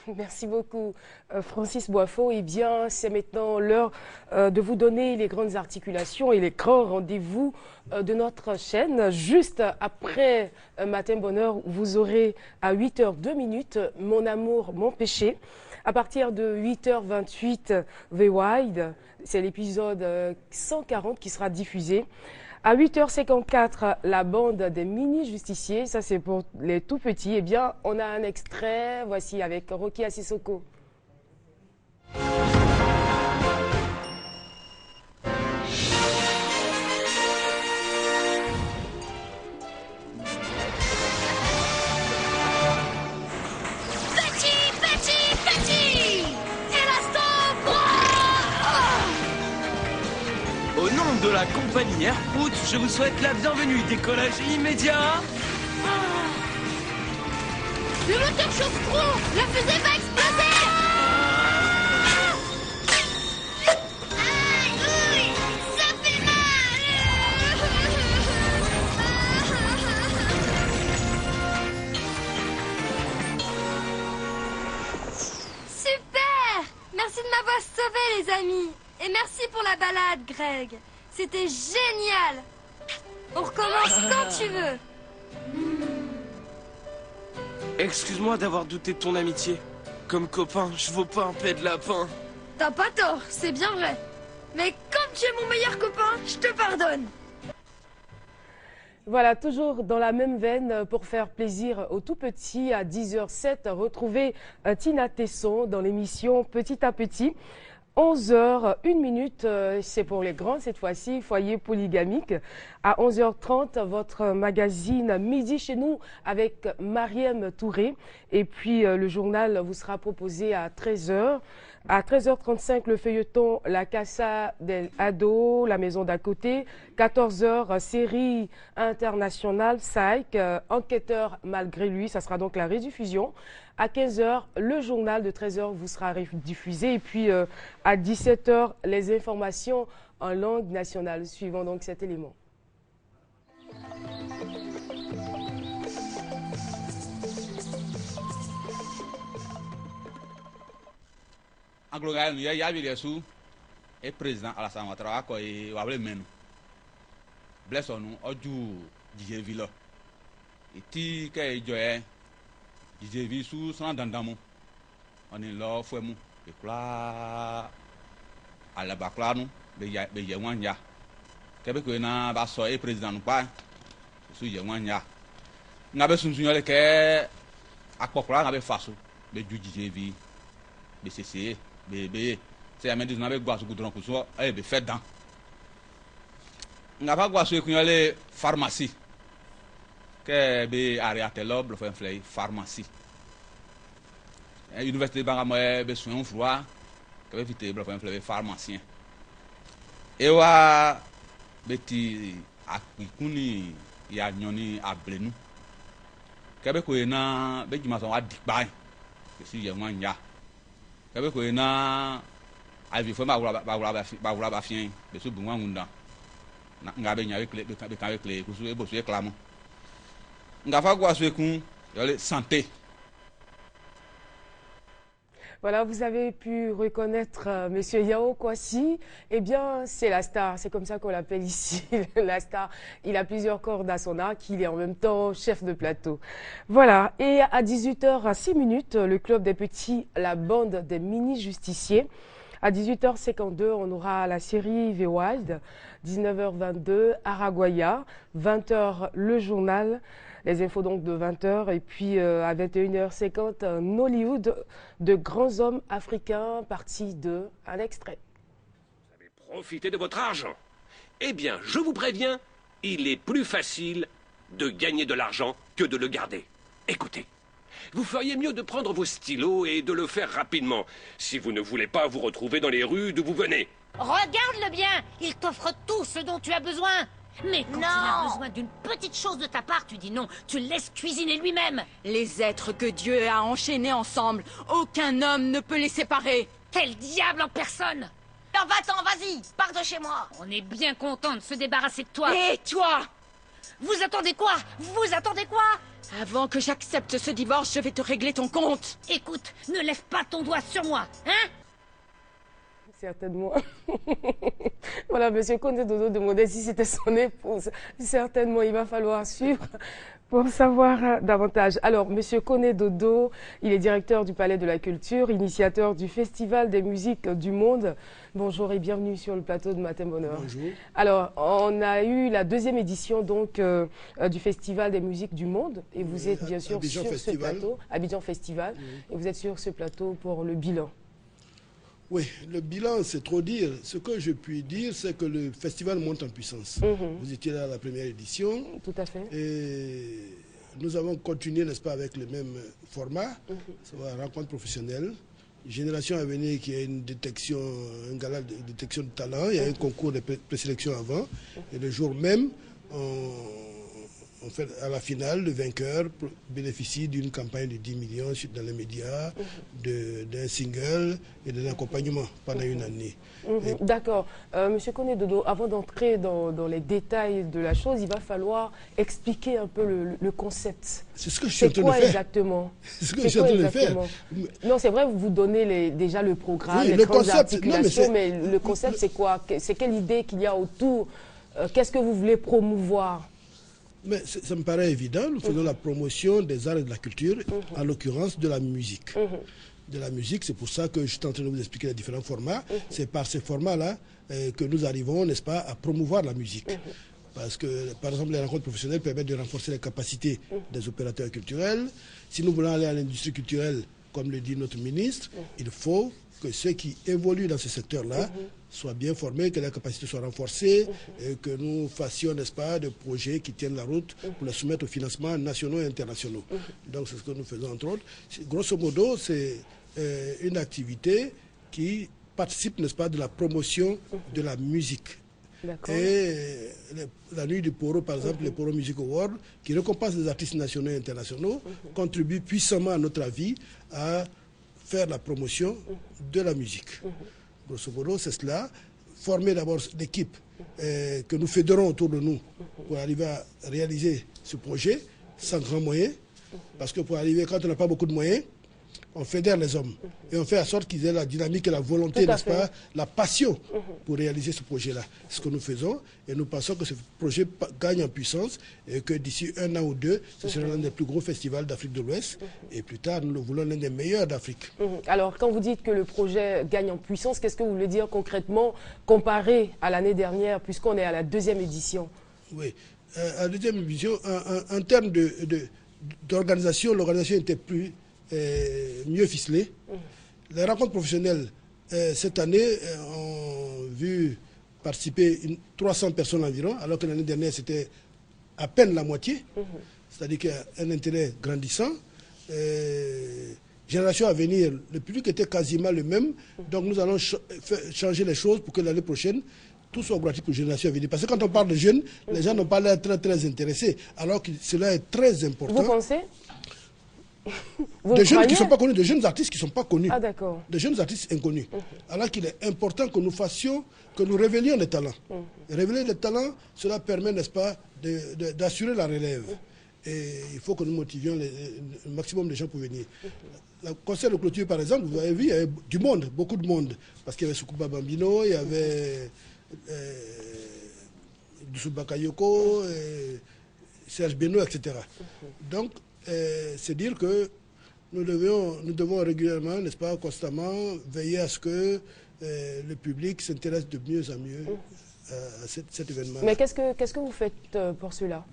Merci beaucoup, Francis Boifo. Eh bien, c'est maintenant l'heure de vous donner les grandes articulations et les grands rendez-vous de notre chaîne. Juste après Matin Bonheur, vous aurez à 8h02 Mon amour, mon péché. À partir de 8h28, The Wild, c'est l'épisode 140 qui sera diffusé. À 8h54, la bande des mini-justiciers, ça c'est pour les tout petits. Eh bien, on a un extrait, voici avec Rocky Assisoko. Au nom de la compagnie Air Route, je vous souhaite la bienvenue. Décollage immédiat. Le moteur chauffe trop. La fusée va exploser. Aïe, ouille, ça fait mal. Super. Merci de m'avoir sauvé, les amis. Et merci pour la balade, Greg. C'était génial. On recommence quand tu veux. Excuse-moi d'avoir douté de ton amitié. Comme copain, je vaux pas un pet de lapin. T'as pas tort, c'est bien vrai. Mais comme tu es mon meilleur copain, je te pardonne. Voilà, toujours dans la même veine, pour faire plaisir aux tout petits, à 10h07, retrouvez Tina Tesson dans l'émission Petit à Petit. 11h01, c'est pour les grands cette fois-ci, foyer polygamique. À 11h30, votre magazine Midi chez nous avec Mariem Touré. Et puis le journal vous sera proposé à 13h. À 13h35, le feuilleton La Casa del Ado, la maison d'à côté. 14h, série internationale, Psych, enquêteur malgré lui, ça sera donc la rediffusion. À 15h, le journal de 13h vous sera diffusé. Et puis à 17h, les informations en langue nationale. Suivons donc cet élément. Anglogal ya ya bi su e président Alassane Ouattara ko e wa ble menu blessonu oju jijevi lo iti ke joye jijevi su san dandamu oni lo fuemu e kula ala bakla nu be ye wanja ke be ko na ba so e président nu pa su ye wanja nga be sunsun yo le ke akpokura nga be faso be ju jijevi be cc bébé c'est à mettre dans avec bois goudron pour ça eh be fait dans n'a pas bois sur les pharmacie que be ariatelob le fait pharmacie université bangamo be soin froid que be vite le fait pharmacien et wa beti akikuni ya nyoni ablenu que be ko na be jima so wa dikba que si ye wan ya kabe ko na avi fo ba wura ba fien be so bunwa ngunda nga be nya we kle be kan we kle ku so e bo so e klamo nga fa gwa so ekun yo le santé. Voilà, vous avez pu reconnaître Monsieur Yao Kwasi. Eh bien, c'est la star, c'est comme ça qu'on l'appelle ici, la star. Il a plusieurs cordes à son arc, il est en même temps chef de plateau. Voilà, et à 18h06, le club des petits, la bande des mini-justiciers. À 18h52, on aura la série The Wild. 19h22, Araguaya. 20h, le journal. Les infos donc de 20h. Et puis à 21h50, Nollywood de grands hommes africains, partie 2, un extrait. Vous avez profité de votre argent. Eh bien, je vous préviens, il est plus facile de gagner de l'argent que de le garder. Écoutez, vous feriez mieux de prendre vos stylos et de le faire rapidement, si vous ne voulez pas vous retrouver dans les rues d'où vous venez. Regarde-le bien, il t'offre tout ce dont tu as besoin. Mais quand il a besoin d'une petite chose de ta part, tu dis non, tu le laisses cuisiner lui-même. Les êtres que Dieu a enchaînés ensemble, aucun homme ne peut les séparer. T'es le diable en personne. Alors va-t'en, vas-y, pars de chez moi. On est bien content de se débarrasser de toi. Et toi? Vous attendez quoi? Vous attendez quoi? Avant que j'accepte ce divorce, je vais te régler ton compte. Écoute, ne lève pas ton doigt sur moi, hein? Certainement. Voilà, Monsieur Condé Dodo demandait si c'était son épouse. Certainement, il va falloir suivre pour savoir davantage. Alors, Monsieur Condé Dodo, il est directeur du Palais de la Culture, initiateur du Festival des musiques du monde. Bonjour et bienvenue sur le plateau de Matin Bonheur. Bonjour. Alors, on a eu la 2e édition donc du Festival des musiques du monde et vous êtes bien sûr Abidjan sur Festival. ce plateau, Abidjan Festival, et vous êtes sur ce plateau pour le bilan. Oui, le bilan, c'est trop dire. Ce que je puis dire, c'est que le festival monte en puissance. Vous étiez là à la première édition. Tout à fait. Et nous avons continué, n'est-ce pas, avec le même format, c'est la rencontre professionnelle. Génération à venir qui a une détection, un gala de détection de talent. Il y a un concours de présélection avant. Et le jour même, on fait à la finale, le vainqueur bénéficie d'une campagne de 10 millions dans les médias, d'un single et d'un accompagnement pendant une année. D'accord. Monsieur Condé Dodo, avant d'entrer dans les détails de la chose, il va falloir expliquer un peu le concept. C'est ce que je suis en train de faire. faire. Exactement. C'est ce que je suis en train de faire. Non, c'est vrai, vous donnez déjà le programme, Oui, les le grandes concept, articulations, mais le concept, c'est quoi? C'est quelle idée qu'il y a autour? Qu'est-ce que vous voulez promouvoir? Mais ça me paraît évident, nous faisons la promotion des arts et de la culture, en l'occurrence de la musique. De la musique, c'est pour ça que je suis en train de vous expliquer les différents formats. C'est par ces formats-là que nous arrivons, n'est-ce pas, à promouvoir la musique. Parce que, par exemple, les rencontres professionnelles permettent de renforcer les capacités des opérateurs culturels. Si nous voulons aller à l'industrie culturelle, comme le dit notre ministre, il faut que ceux qui évoluent dans ce secteur-là soient bien formés, que la capacité soit renforcée, et que nous fassions, n'est-ce pas, des projets qui tiennent la route pour les soumettre aux financements nationaux et internationaux. Donc c'est ce que nous faisons entre autres. Grosso modo, c'est une activité qui participe, n'est-ce pas, de la promotion de la musique. Et la nuit du Poro, par exemple, les Poro Music Awards, qui récompensent les artistes nationaux et internationaux, contribuent puissamment, à notre avis, à faire la promotion de la musique. Grosso modo, c'est cela. Former d'abord l'équipe que nous fédérons autour de nous pour arriver à réaliser ce projet sans grands moyens. Parce que pour arriver, quand on n'a pas beaucoup de moyens, on fédère les hommes et on fait en sorte qu'ils aient la dynamique et la volonté, n'est-ce pas, la passion pour réaliser ce projet-là. C'est ce que nous faisons et nous pensons que ce projet gagne en puissance et que d'ici 1 an ou 2, ce sera l'un des plus gros festivals d'Afrique de l'Ouest et plus tard, nous le voulons l'un des meilleurs d'Afrique. Alors, quand vous dites que le projet gagne en puissance, qu'est-ce que vous voulez dire concrètement comparé à l'année dernière puisqu'on est à la 2e édition? Oui, à la 2e édition, en termes d'organisation, l'organisation était mieux ficelée. Les rencontres professionnelles, cette année, ont vu participer 300 personnes environ, alors que l'année dernière, c'était à peine la moitié. C'est-à-dire qu'il y a un intérêt grandissant. Génération à venir, le public était quasiment le même. Donc nous allons changer les choses pour que l'année prochaine, tout soit gratuit pour Génération à venir. Parce que quand on parle de jeunes, les gens n'ont pas l'air très intéressés, alors que cela est très important. Vous pensez? Des jeunes qui ne sont pas connus, des jeunes artistes qui ne sont pas connus. Ah, d'accord. Des jeunes artistes inconnus. Alors qu'il est important que nous fassions, que nous révélions les talents. Révéler les talents, cela permet, n'est-ce pas, d'assurer la relève. Et il faut que nous motivions le maximum de gens pour venir. Le concert de clôture, par exemple, vous avez vu, il y avait du monde, beaucoup de monde. Parce qu'il y avait Sukuba Bambino, il y avait Doussou Bakayoko, Serge Beno, etc. Donc, c'est dire que nous devons régulièrement, n'est-ce pas, constamment veiller à ce que le public s'intéresse de mieux en mieux à cet événement. Mais qu'est-ce que vous faites pour cela?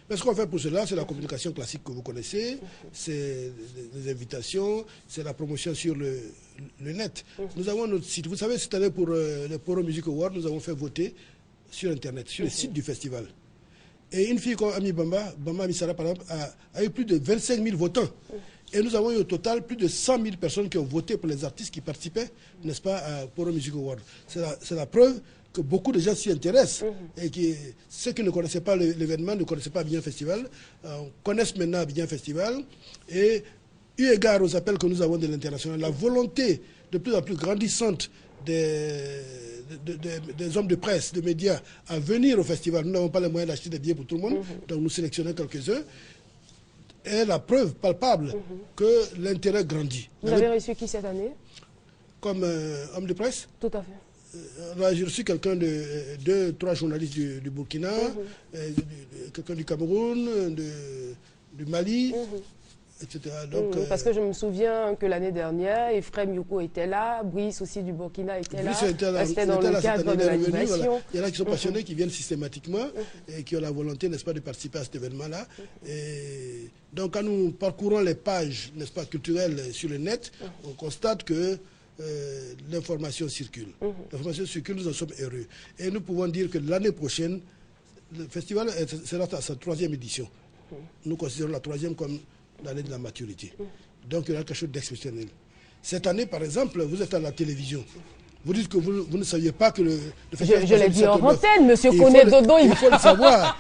Mais ce qu'on fait pour cela, c'est la communication classique que vous connaissez, c'est les invitations, c'est la promotion sur le net. Nous avons notre site. Vous savez, cette année, pour les Poro Music Awards, nous avons fait voter sur Internet, sur le site du festival. Et une fille comme Ami Bamba Misara, par exemple, a eu plus de 25 000 votants. Et nous avons eu au total plus de 100 000 personnes qui ont voté pour les artistes qui participaient, n'est-ce pas, à Poro Music Award. C'est la preuve que beaucoup de gens s'y intéressent. Et que ceux qui ne connaissaient pas l'événement, ne connaissaient pas Abidjan Festival, connaissent maintenant Abidjan Festival. Et eu égard aux appels que nous avons de l'international, la volonté de plus en plus grandissante des hommes de presse, de médias, à venir au festival. Nous n'avons pas les moyens d'acheter des billets pour tout le monde, donc nous sélectionnons quelques-uns. est la preuve palpable que l'intérêt grandit. Vous avez reçu qui cette année? Comme homme de presse? Tout à fait. Là, j'ai reçu quelqu'un de 2, 3 journalistes du Burkina, quelqu'un du Cameroun, du Mali, etc. Donc, parce que je me souviens que l'année dernière, Ephraim Yoko était là, Brice aussi du Burkina était là. C'était dans le cadre de l'animation. Voilà. Il y en a qui sont passionnés, qui viennent systématiquement et qui ont la volonté, n'est-ce pas, de participer à cet événement-là. Donc, quand nous parcourons les pages, n'est-ce pas, culturelles sur le net, on constate que l'information circule. L'information circule, nous en sommes heureux. Et nous pouvons dire que l'année prochaine, le festival sera à sa 3e édition. Nous considérons la 3e comme l'année de la maturité. Donc il y aura quelque chose d'exceptionnel. Cette année, par exemple, vous êtes à la télévision. Vous dites que vous ne saviez pas que le festival... Je l'ai dit en antenne, monsieur Koné Dodo. Il faut le savoir.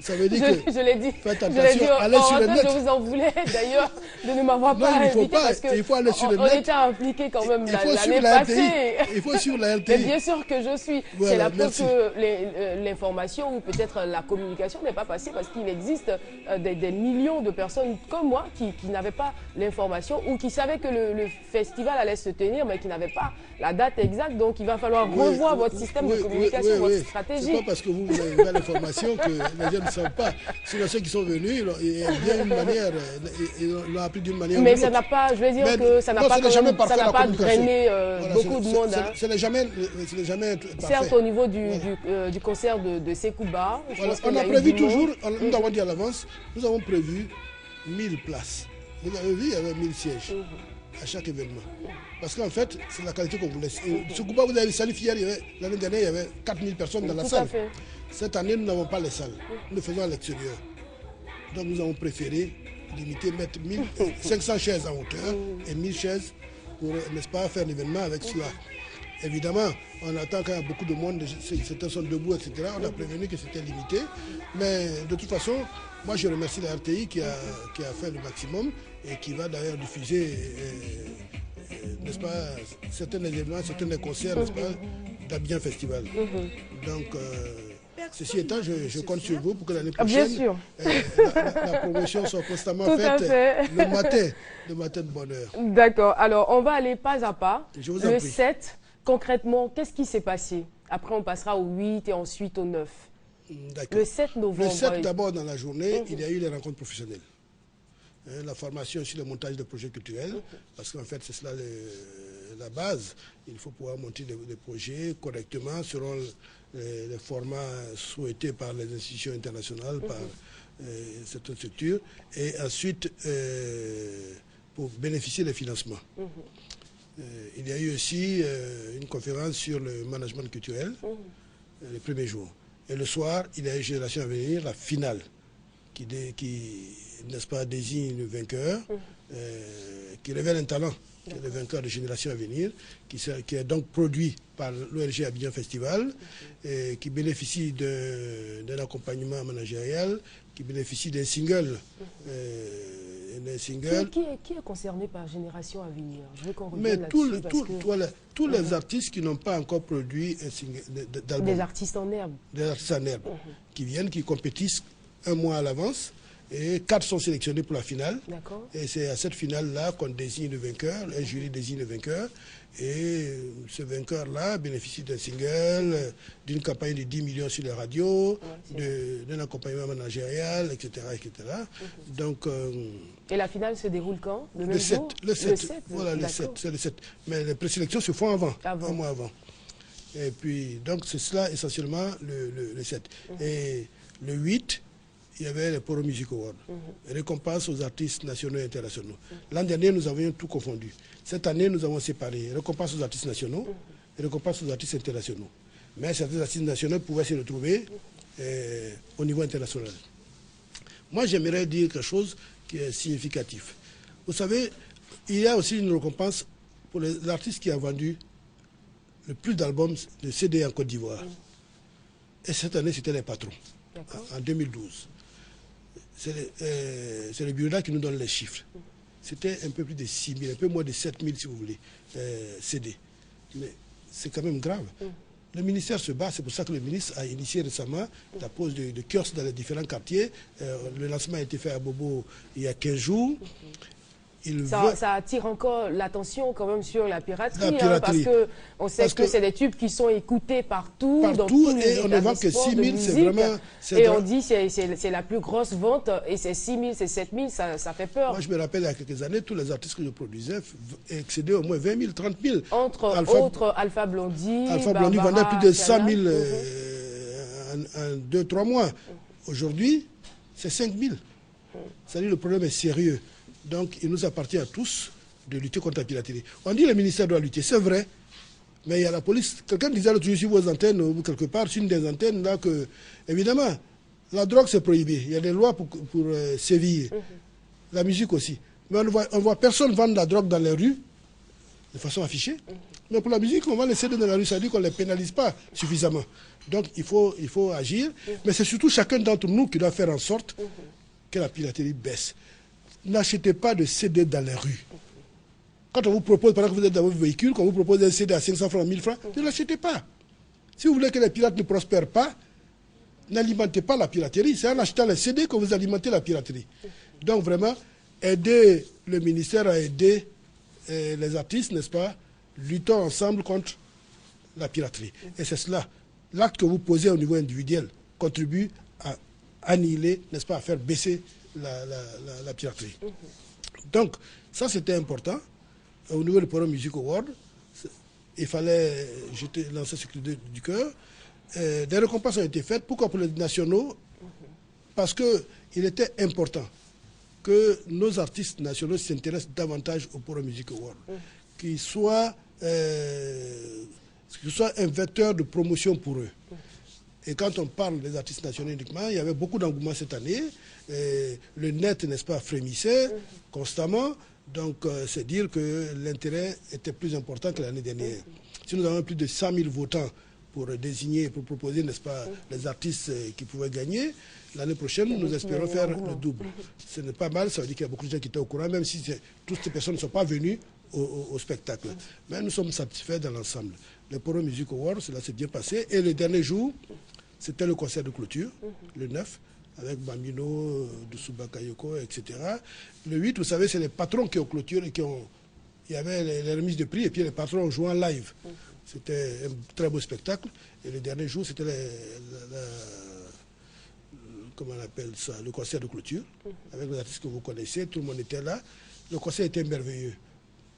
Ça veut dire que... Je l'ai dit. Faites attention, allez sur le net. Je vous en voulais d'ailleurs de ne m'avoir pas invité parce que il faut aller sur le net. On était impliqués quand même l'année passée. Il faut suivre la LTI. Mais bien sûr que je suis. Voilà, c'est la preuve que l'information ou peut-être la communication n'est pas passée parce qu'il existe des millions de personnes comme moi qui n'avaient pas l'information ou qui savaient que le festival allait se tenir mais qui n'avaient pas la date exacte. Donc il va falloir revoir votre système de communication, votre stratégie. C'est pas parce que vous n'avez pas l'information que les gens ne savent pas. Sur ceux qui sont venus, ils l'ont appris d'une manière ou d'une autre. Mais ça n'a pas, je veux dire que ça n'a pas drainé beaucoup de monde. Ce n'est jamais parfait. Certes, au niveau du concert de Sekouba, on a prévu toujours, nous avons dit à l'avance, nous avons prévu 1000 places. Vous avez vu, il y avait 1000 sièges à chaque événement. Parce qu'en fait, c'est la qualité qu'on vous laisse. Sekouba, vous avez vu, Salif hier, l'année dernière, il y avait 4000 personnes dans la salle. Cette année, nous n'avons pas les salles. Nous le faisons à l'extérieur. Donc nous avons préféré limiter, mettre 500 chaises en hauteur et 1000 chaises pour, n'est-ce pas, faire l'événement avec cela. Évidemment, on attend quand il y a beaucoup de monde, certains sont debout, etc. On a prévenu que c'était limité. Mais de toute façon, moi je remercie la RTI qui a fait le maximum et qui va d'ailleurs diffuser, n'est-ce pas, certains événements, certains concerts, n'est-ce pas, d'Abidjan Festival. Donc, ceci étant, je compte sur vous pour que l'année prochaine, la promotion soit constamment faite le matin de bonne heure. D'accord. Alors, on va aller pas à pas. Je vous en le prie. 7, concrètement, qu'est-ce qui s'est passé? Après, on passera au 8 et ensuite au 9. Le 7 novembre. Le 7, d'abord, dans la journée, il y a eu les rencontres professionnelles. La formation sur le montage de projets culturels, parce qu'en fait, c'est cela la base. Il faut pouvoir monter des projets correctement selon les formats souhaités par les institutions internationales, par cette structure, et ensuite pour bénéficier des financements. Il y a eu aussi une conférence sur le management culturel, le premier jour. Et le soir, il y a eu Génération à venir, la finale, qui n'est-ce pas, désigne le vainqueur, qui révèle un talent. Qui est le vainqueur de Génération à venir, qui est donc produit par l'ONG Abidjan Festival, et qui bénéficie d'un accompagnement managérial, qui bénéficie d'un single. Qui est concerné par Génération à venir? Je veux qu'on revienne là-dessus. Tous les artistes qui n'ont pas encore produit un single d'album. Des artistes en herbe. Des artistes en herbe, qui viennent, qui compétissent un mois à l'avance. Et 4 sont sélectionnés pour la finale. Et c'est à cette finale-là qu'on désigne le vainqueur, un jury désigne le vainqueur. Et ce vainqueur-là bénéficie d'un single, d'une campagne de 10 millions sur les radios, d'un accompagnement managérial, etc. Donc, et la finale se déroule quand? Le 7. Voilà, le 7. C'est le 7. Mais les présélections se font avant. Un mois avant. Et puis, donc, c'est cela essentiellement le 7. Et le 8... il y avait les Poro Music Awards, récompense aux artistes nationaux et internationaux. L'an dernier, nous avions tout confondu. Cette année, nous avons séparé récompense aux artistes nationaux et récompense aux artistes internationaux. Mais certains artistes nationaux pouvaient se retrouver au niveau international. Moi, j'aimerais dire quelque chose qui est significatif. Vous savez, il y a aussi une récompense pour l'artiste qui a vendu le plus d'albums de CD en Côte d'Ivoire. Et cette année, c'était les patrons, en 2012. C'est le bureau qui nous donne les chiffres. C'était un peu plus de 6 000, un peu moins de 7 000 si vous voulez, CD. Mais c'est quand même grave. Le ministère se bat, c'est pour ça que le ministre a initié récemment la pose de kiosques dans les différents quartiers. Le lancement a été fait à Bobo il y a 15 jours. Ça attire encore l'attention quand même sur la piraterie, parce qu'on sait que c'est des tubes qui sont écoutés partout dans tous les et on ne vend que 6 000, c'est vraiment... Et on dit que c'est la plus grosse vente, et c'est 6 000, c'est 7 000, ça fait peur. Moi, je me rappelle, il y a quelques années, tous les artistes que je produisais excédaient au moins 20 000, 30 000. Entre autres, Alpha Blondy, Alpha Blondy vendait plus de 100 000 en 2-3 mois. Aujourd'hui, c'est 5 000. C'est-à-dire le problème est sérieux. Donc, il nous appartient à tous de lutter contre la piraterie. On dit que le ministère doit lutter, c'est vrai, mais il y a la police. Quelqu'un disait l'autre jour sur vos antennes, ou quelque part, sur une des antennes, là, que, évidemment, la drogue, c'est prohibé. Il y a des lois pour sévir. La musique aussi. Mais on voit personne vendre la drogue dans les rues, de façon affichée. Mais pour la musique, on va les céder dans la rue, ça veut dire qu'on ne les pénalise pas suffisamment. Donc, il faut agir. Mais c'est surtout chacun d'entre nous qui doit faire en sorte que la piraterie baisse. N'achetez pas de CD dans les rues. Quand on vous propose, pendant que vous êtes dans votre véhicule, qu'on vous propose un CD à 500 francs, 1000 francs, ne l'achetez pas. Si vous voulez que les pirates ne prospèrent pas, n'alimentez pas la piraterie. C'est en achetant les CD que vous alimentez la piraterie. Donc vraiment, aidez le ministère à aider les artistes, n'est-ce pas? Luttons ensemble contre la piraterie. Et c'est cela. L'acte que vous posez au niveau individuel contribue à annihiler, n'est-ce pas, à faire baisser la piraterie. Donc, ça c'était important. Au niveau du Programme Music Award, il fallait lancer ce cri du cœur. Des récompenses ont été faites. Pourquoi pour les nationaux? Parce qu'il était important que nos artistes nationaux s'intéressent davantage au Programme Music Award. Qu'il soit un vecteur de promotion pour eux. Et quand on parle des artistes nationaux uniquement, il y avait beaucoup d'engouement cette année. Le net, n'est-ce pas, frémissait constamment. Donc, c'est dire que l'intérêt était plus important que l'année dernière. Si nous avons plus de 100 000 votants pour désigner, pour proposer, n'est-ce pas, les artistes qui pouvaient gagner, l'année prochaine, nous espérons faire le double. Ce n'est pas mal, ça veut dire qu'il y a beaucoup de gens qui étaient au courant, même si toutes ces personnes ne sont pas venues au spectacle. Mais nous sommes satisfaits dans l'ensemble. Le Programme Music Award, cela s'est bien passé. Et le dernier jour, c'était le concert de clôture, le 9, avec Bambino, Doussouba Kayoko, etc. Le 8, vous savez, c'est les patrons qui ont clôture et il y avait les remises de prix et puis les patrons ont joué en live. C'était un très beau spectacle. Et le dernier jour, c'était comment on appelle ça, le concert de clôture, avec les artistes que vous connaissez, tout le monde était là. Le concert était merveilleux.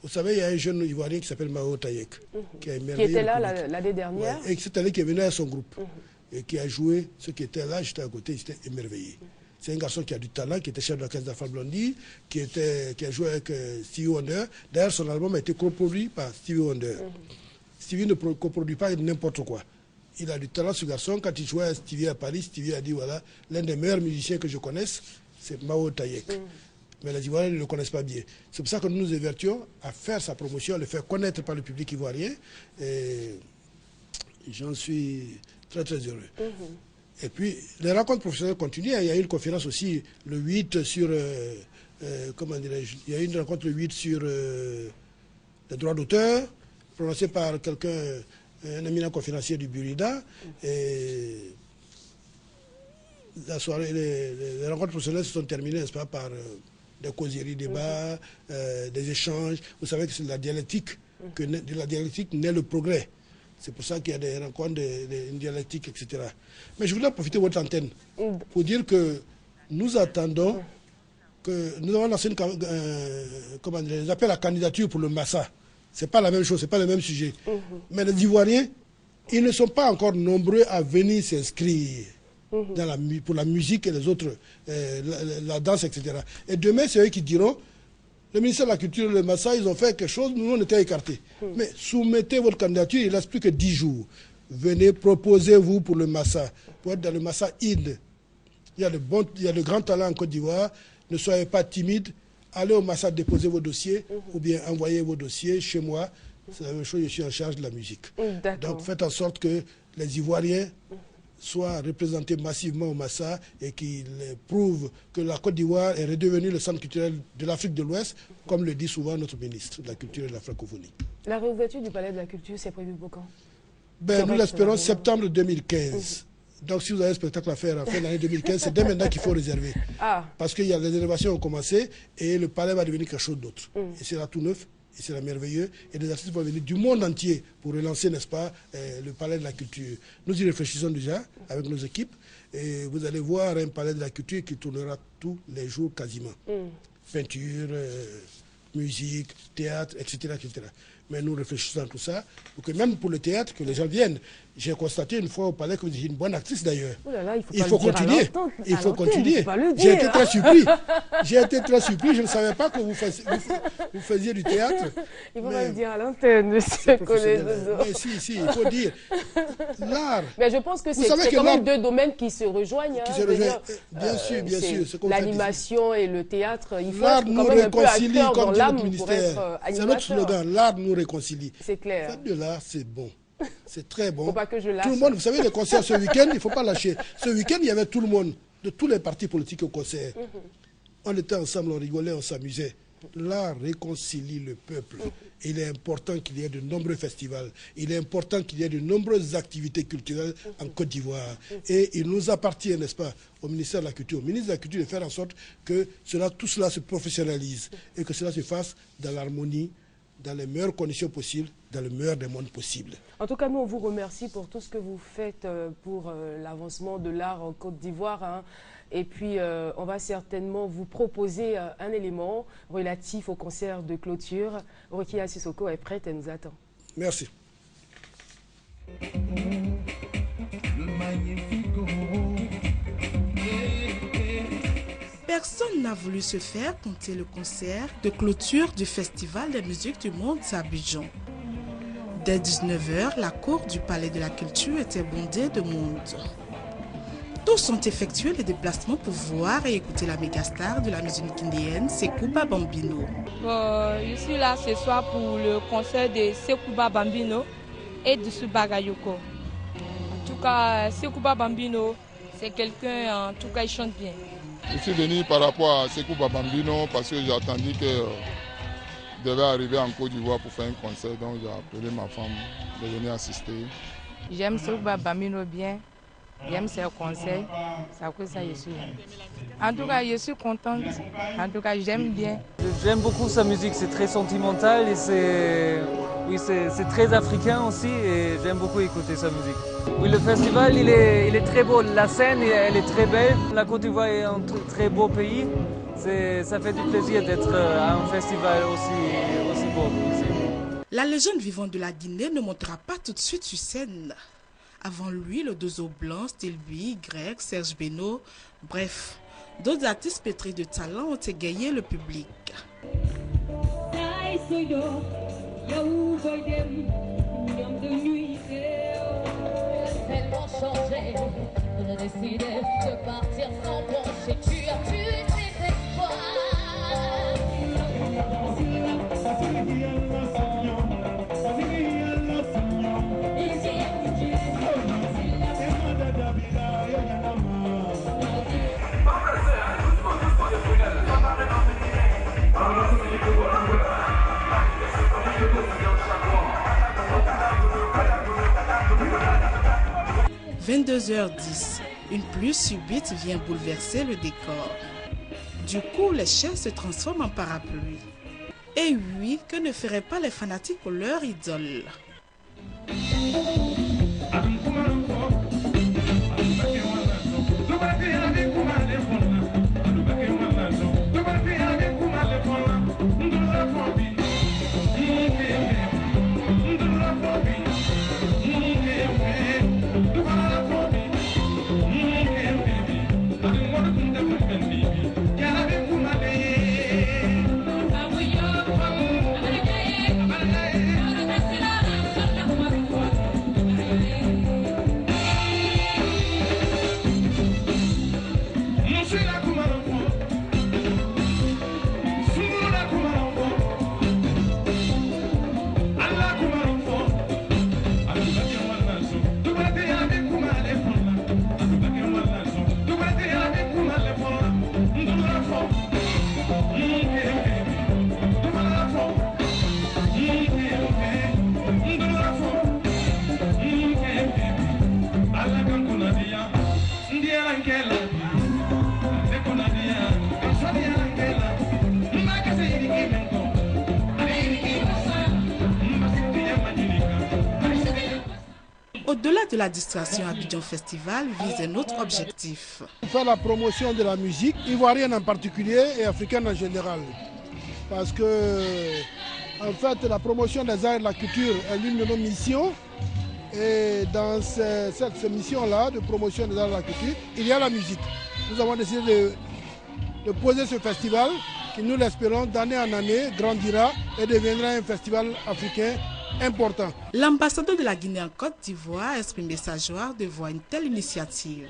Vous savez, il y a un jeune Ivoirien qui s'appelle Mao Tayek, qui était là l'année dernière. Ouais, et cette année qui est venu à son groupe. Et qui a joué, ceux qui étaient là, j'étais à côté, j'étais émerveillé. C'est un garçon qui a du talent, qui était chef de l'orchestre d'Alpha Blondy, qui a joué avec Stevie Wonder. D'ailleurs, son album a été coproduit par Stevie Wonder. Stevie ne coproduit pas n'importe quoi. Il a du talent, ce garçon. Quand il jouait à Stevie à Paris, Stevie a dit, voilà, l'un des meilleurs musiciens que je connaisse, c'est Mao Tayek. Mais les Ivoiriens ne le connaissent pas bien. C'est pour ça que nous nous évertions à faire sa promotion, à le faire connaître par le public ivoirien. Et j'en suis très, très heureux. Et puis, les rencontres professionnelles continuent. Il y a eu une conférence aussi le 8 sur... comment dirais-je? Il y a eu une rencontre le 8 sur les droits d'auteur, prononcée par quelqu'un, un éminent conférencier du Burida. Et la soirée, les rencontres professionnelles se sont terminées, n'est-ce pas, par des causeries, débats, des échanges. Vous savez que c'est de la dialectique, que de la dialectique naît le progrès. C'est pour ça qu'il y a des rencontres, une dialectique, etc. Mais je voudrais profiter de votre antenne pour dire que nous attendons que nous avons lancé des appels à candidature pour le Massa. Ce n'est pas la même chose, ce n'est pas le même sujet. Mais les Ivoiriens, ils ne sont pas encore nombreux à venir s'inscrire pour la musique et les autres, la danse, etc. Et demain, c'est eux qui diront, le ministère de la Culture et le Massa, ils ont fait quelque chose, nous on était écartés. Mais soumettez votre candidature, il ne reste plus que 10 jours. Venez, proposez-vous pour le Massa, pour être dans le Massa ID. Il y a de grands talents en Côte d'Ivoire, ne soyez pas timides, allez au Massa déposer vos dossiers, ou bien envoyez vos dossiers chez moi. C'est la même chose, je suis en charge de la musique. Donc faites en sorte que les Ivoiriens soient représentés massivement au Massa et qu'ils prouvent que la Côte d'Ivoire est redevenue le centre culturel de l'Afrique de l'Ouest, comme le dit souvent notre ministre de la Culture et de la Francophonie. La réouverture du Palais de la Culture, c'est prévu pour quand? Nous l'espérons septembre 2015. Donc si vous avez un spectacle à faire en fin d'année 2015, c'est dès maintenant qu'il faut réserver. Parce qu'il y a les réservations ont commencé et le palais va devenir quelque chose d'autre. Et c'est là tout neuf, et c'est là merveilleux. Et des artistes vont venir du monde entier pour relancer, n'est-ce pas, le palais de la culture. Nous y réfléchissons déjà avec nos équipes. Et vous allez voir un palais de la culture qui tournera tous les jours quasiment. Peinture, musique, théâtre, etc., etc. Mais nous réfléchissons à tout ça, pour que même pour le théâtre, que les gens viennent. J'ai constaté une fois au palais que vous étiez une bonne actrice d'ailleurs. Il faut continuer. Il faut continuer. J'ai été très surpris. J'ai été très surpris. Je ne savais pas que vous faisiez du théâtre. Il faut pas le dire à l'antenne, monsieur Koledodo. Mais si, il faut dire. L'art. Mais je pense que c'est quand même deux domaines qui se rejoignent. Qui se rejoignent. Bien sûr. L'animation et le théâtre. Il faut l'art être nous quand même réconcilie, un peu comme dit l'âme notre ministère. C'est notre slogan. L'art nous réconcilie. C'est clair. Faites de l'art, c'est bon. C'est très bon. Faut pas que je lâche. Tout le monde, vous savez, les concerts ce week-end, il ne faut pas lâcher. Ce week-end, il y avait tout le monde, de tous les partis politiques au concert. On était ensemble, on rigolait, on s'amusait. L'art réconcilie le peuple. Il est important qu'il y ait de nombreux festivals. Il est important qu'il y ait de nombreuses activités culturelles en Côte d'Ivoire. Et il nous appartient, n'est-ce pas, au ministère de la Culture, au ministre de la Culture, de faire en sorte que tout cela se professionnalise et que cela se fasse dans l'harmonie, dans les meilleures conditions possibles, dans le meilleur des mondes possibles. En tout cas, nous, on vous remercie pour tout ce que vous faites pour l'avancement de l'art en Côte d'Ivoire. Et puis, on va certainement vous proposer un élément relatif au concert de clôture. Rokia Sissoko est prête et nous attend. Merci. Personne n'a voulu se faire compter le concert de clôture du Festival des musiques du monde à Abidjan. Dès 19h, la cour du Palais de la Culture était bondée de monde. Tous ont effectué les déplacements pour voir et écouter la mégastar de la musique guinéenne, Sekouba Bambino. Je suis là ce soir pour le concert de Sekouba Bambino et de Subagayoko. En tout cas, Sekouba Bambino, c'est quelqu'un, en tout cas, il chante bien. Je suis venu par rapport à Sekouba Bambino parce que j'ai attendu qu'il devait arriver en Côte d'Ivoire pour faire un concert. Donc j'ai appelé ma femme de venir assister. J'aime Sekouba Bambino bien. J'aime ses conseils. C'est à cause de ça que je suis là. En tout cas, je suis contente. En tout cas, j'aime bien. J'aime beaucoup sa musique. C'est très sentimental et c'est très africain aussi. Et j'aime beaucoup écouter sa musique. Oui, le festival, il est très beau. La scène, elle est très belle. La Côte d'Ivoire est un très beau pays. Ça fait du plaisir d'être à un festival aussi beau ici. La légende vivante de la Guinée ne montera pas tout de suite sur scène. Avant lui, le Dozo Blanc, Stilby, Greg, Serge Beno, bref, d'autres artistes pétris de talent ont égayé le public. Tellement changé, on a décidé de partir sans pencher. Tu as tué tes espoirs. « 22h10, une pluie subite vient bouleverser le décor. Du coup, les chaises se transforment en parapluie. Et oui, que ne feraient pas les fanatiques pour leur idole? Au-delà de la distraction, Abidjan Festival vise un autre objectif. Faire la promotion de la musique, ivoirienne en particulier et africaine en général. Parce que, en fait, la promotion des arts et de la culture est l'une de nos missions. Et dans cette mission-là de promotion des arts et de la culture, il y a la musique. Nous avons décidé de poser ce festival qui, nous l'espérons, d'année en année, grandira et deviendra un festival africain important. L'ambassadeur de la Guinée en Côte d'Ivoire a exprimé sa joie de voir une telle initiative.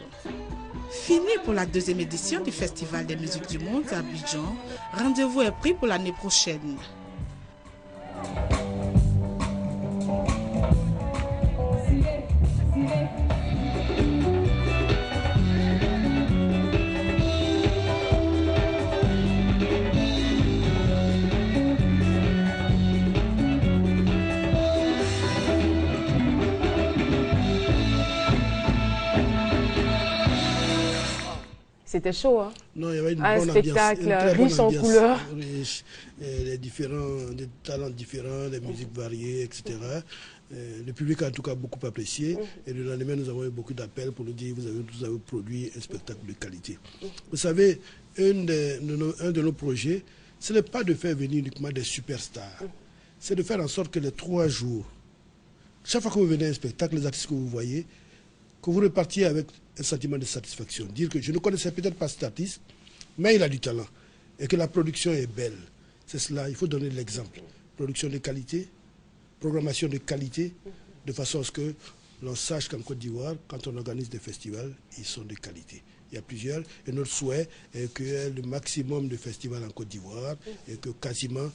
Fini pour la deuxième édition du Festival des musiques du monde à Abidjan. Rendez-vous est pris pour l'année prochaine. C'était chaud, hein? Non, il y avait une un bonne spectacle ambiance, riche en couleurs. Riche, des talents différents, des musiques variées, etc. Le public a en tout cas beaucoup apprécié. Et le lendemain, nous avons eu beaucoup d'appels pour nous dire que vous avez produit un spectacle de qualité. Vous savez, un de nos projets, ce n'est pas de faire venir uniquement des superstars. C'est de faire en sorte que les 3 jours, chaque fois que vous venez à un spectacle, les artistes que vous voyez, que vous repartiez avec un sentiment de satisfaction. Dire que je ne connaissais peut-être pas cet artiste, mais il a du talent. Et que la production est belle. C'est cela, il faut donner l'exemple. Production de qualité, programmation de qualité, de façon à ce que l'on sache qu'en Côte d'Ivoire, quand on organise des festivals, ils sont de qualité. Il y a plusieurs. Et notre souhait est qu'il y ait le maximum de festivals en Côte d'Ivoire et que quasiment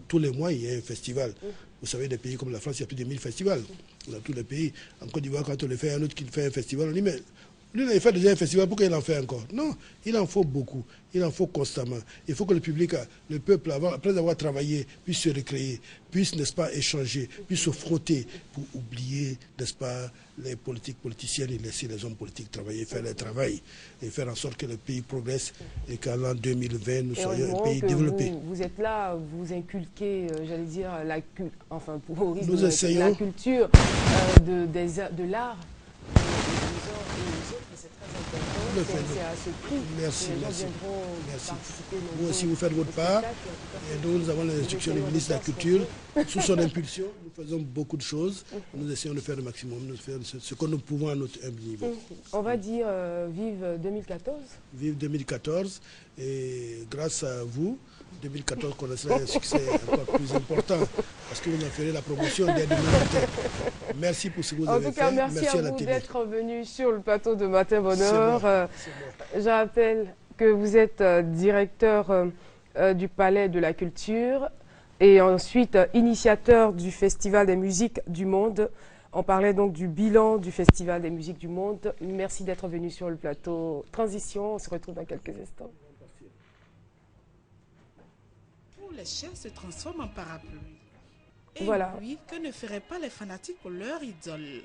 tous les mois, il y a un festival. Vous savez, des pays comme la France, il y a plus de 1000 festivals. Dans tous les pays. En Côte d'Ivoire, quand on le fait, un autre qui fait un festival, on dit, mais lui, il fait déjà un festival, pourquoi il en fait encore? Non, il en faut beaucoup. Il en faut constamment. Il faut que le public, le peuple, après avoir travaillé, puisse se recréer, puisse, n'est-ce pas, échanger, puisse se frotter pour oublier, n'est-ce pas, les politiciens et laisser les hommes politiques travailler, faire leur travail et faire en sorte que le pays progresse et qu'en l'an 2020, nous soyons un pays développé. Vous êtes là, vous inculquez, j'allais dire, la culture de l'art. C'est à ce prix. Merci. Vous aussi, vous faites votre part. Et nous avons les instructions du ministre de la Culture. Sous son impulsion, nous faisons beaucoup de choses. Nous essayons de faire le maximum, de faire ce que nous pouvons à notre humble niveau. On va dire vive 2014. Vive 2014. Et grâce à vous, 2014 connaîtra un succès encore plus important parce que vous en ferez la promotion dès 2021. Merci pour ce que vous avez fait. En tout cas, merci à vous d'être venu sur le plateau de Matin Bonheur. Je rappelle que vous êtes directeur du Palais de la Culture et ensuite initiateur du Festival des musiques du monde. On parlait donc du bilan du Festival des musiques du monde. Merci d'être venu sur le plateau Transition. On se retrouve dans quelques instants. Les chairs se transforment en parapluie. Et voilà. Oui, que ne feraient pas les fanatiques pour leur idole?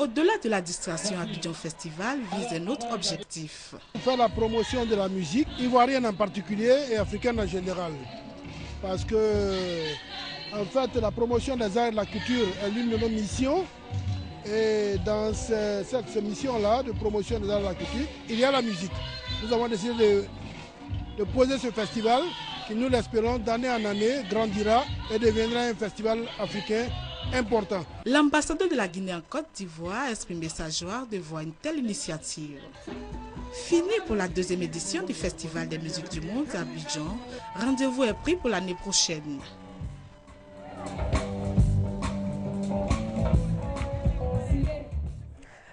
Au-delà de la distraction, Abidjan Festival vise un autre objectif. Faire la promotion de la musique, ivoirienne en particulier et africaine en général. Parce que, en fait, la promotion des arts et de la culture est l'une de nos missions. Et dans cette mission-là de promotion des arts et de la culture, il y a la musique. Nous avons décidé de poser ce festival qui, nous l'espérons, d'année en année, grandira et deviendra un festival africain important. L'ambassadeur de la Guinée en Côte d'Ivoire a exprimé sa joie de voir une telle initiative. Fini pour la 2e édition du Festival des musiques du monde à Abidjan. Rendez-vous est pris pour l'année prochaine.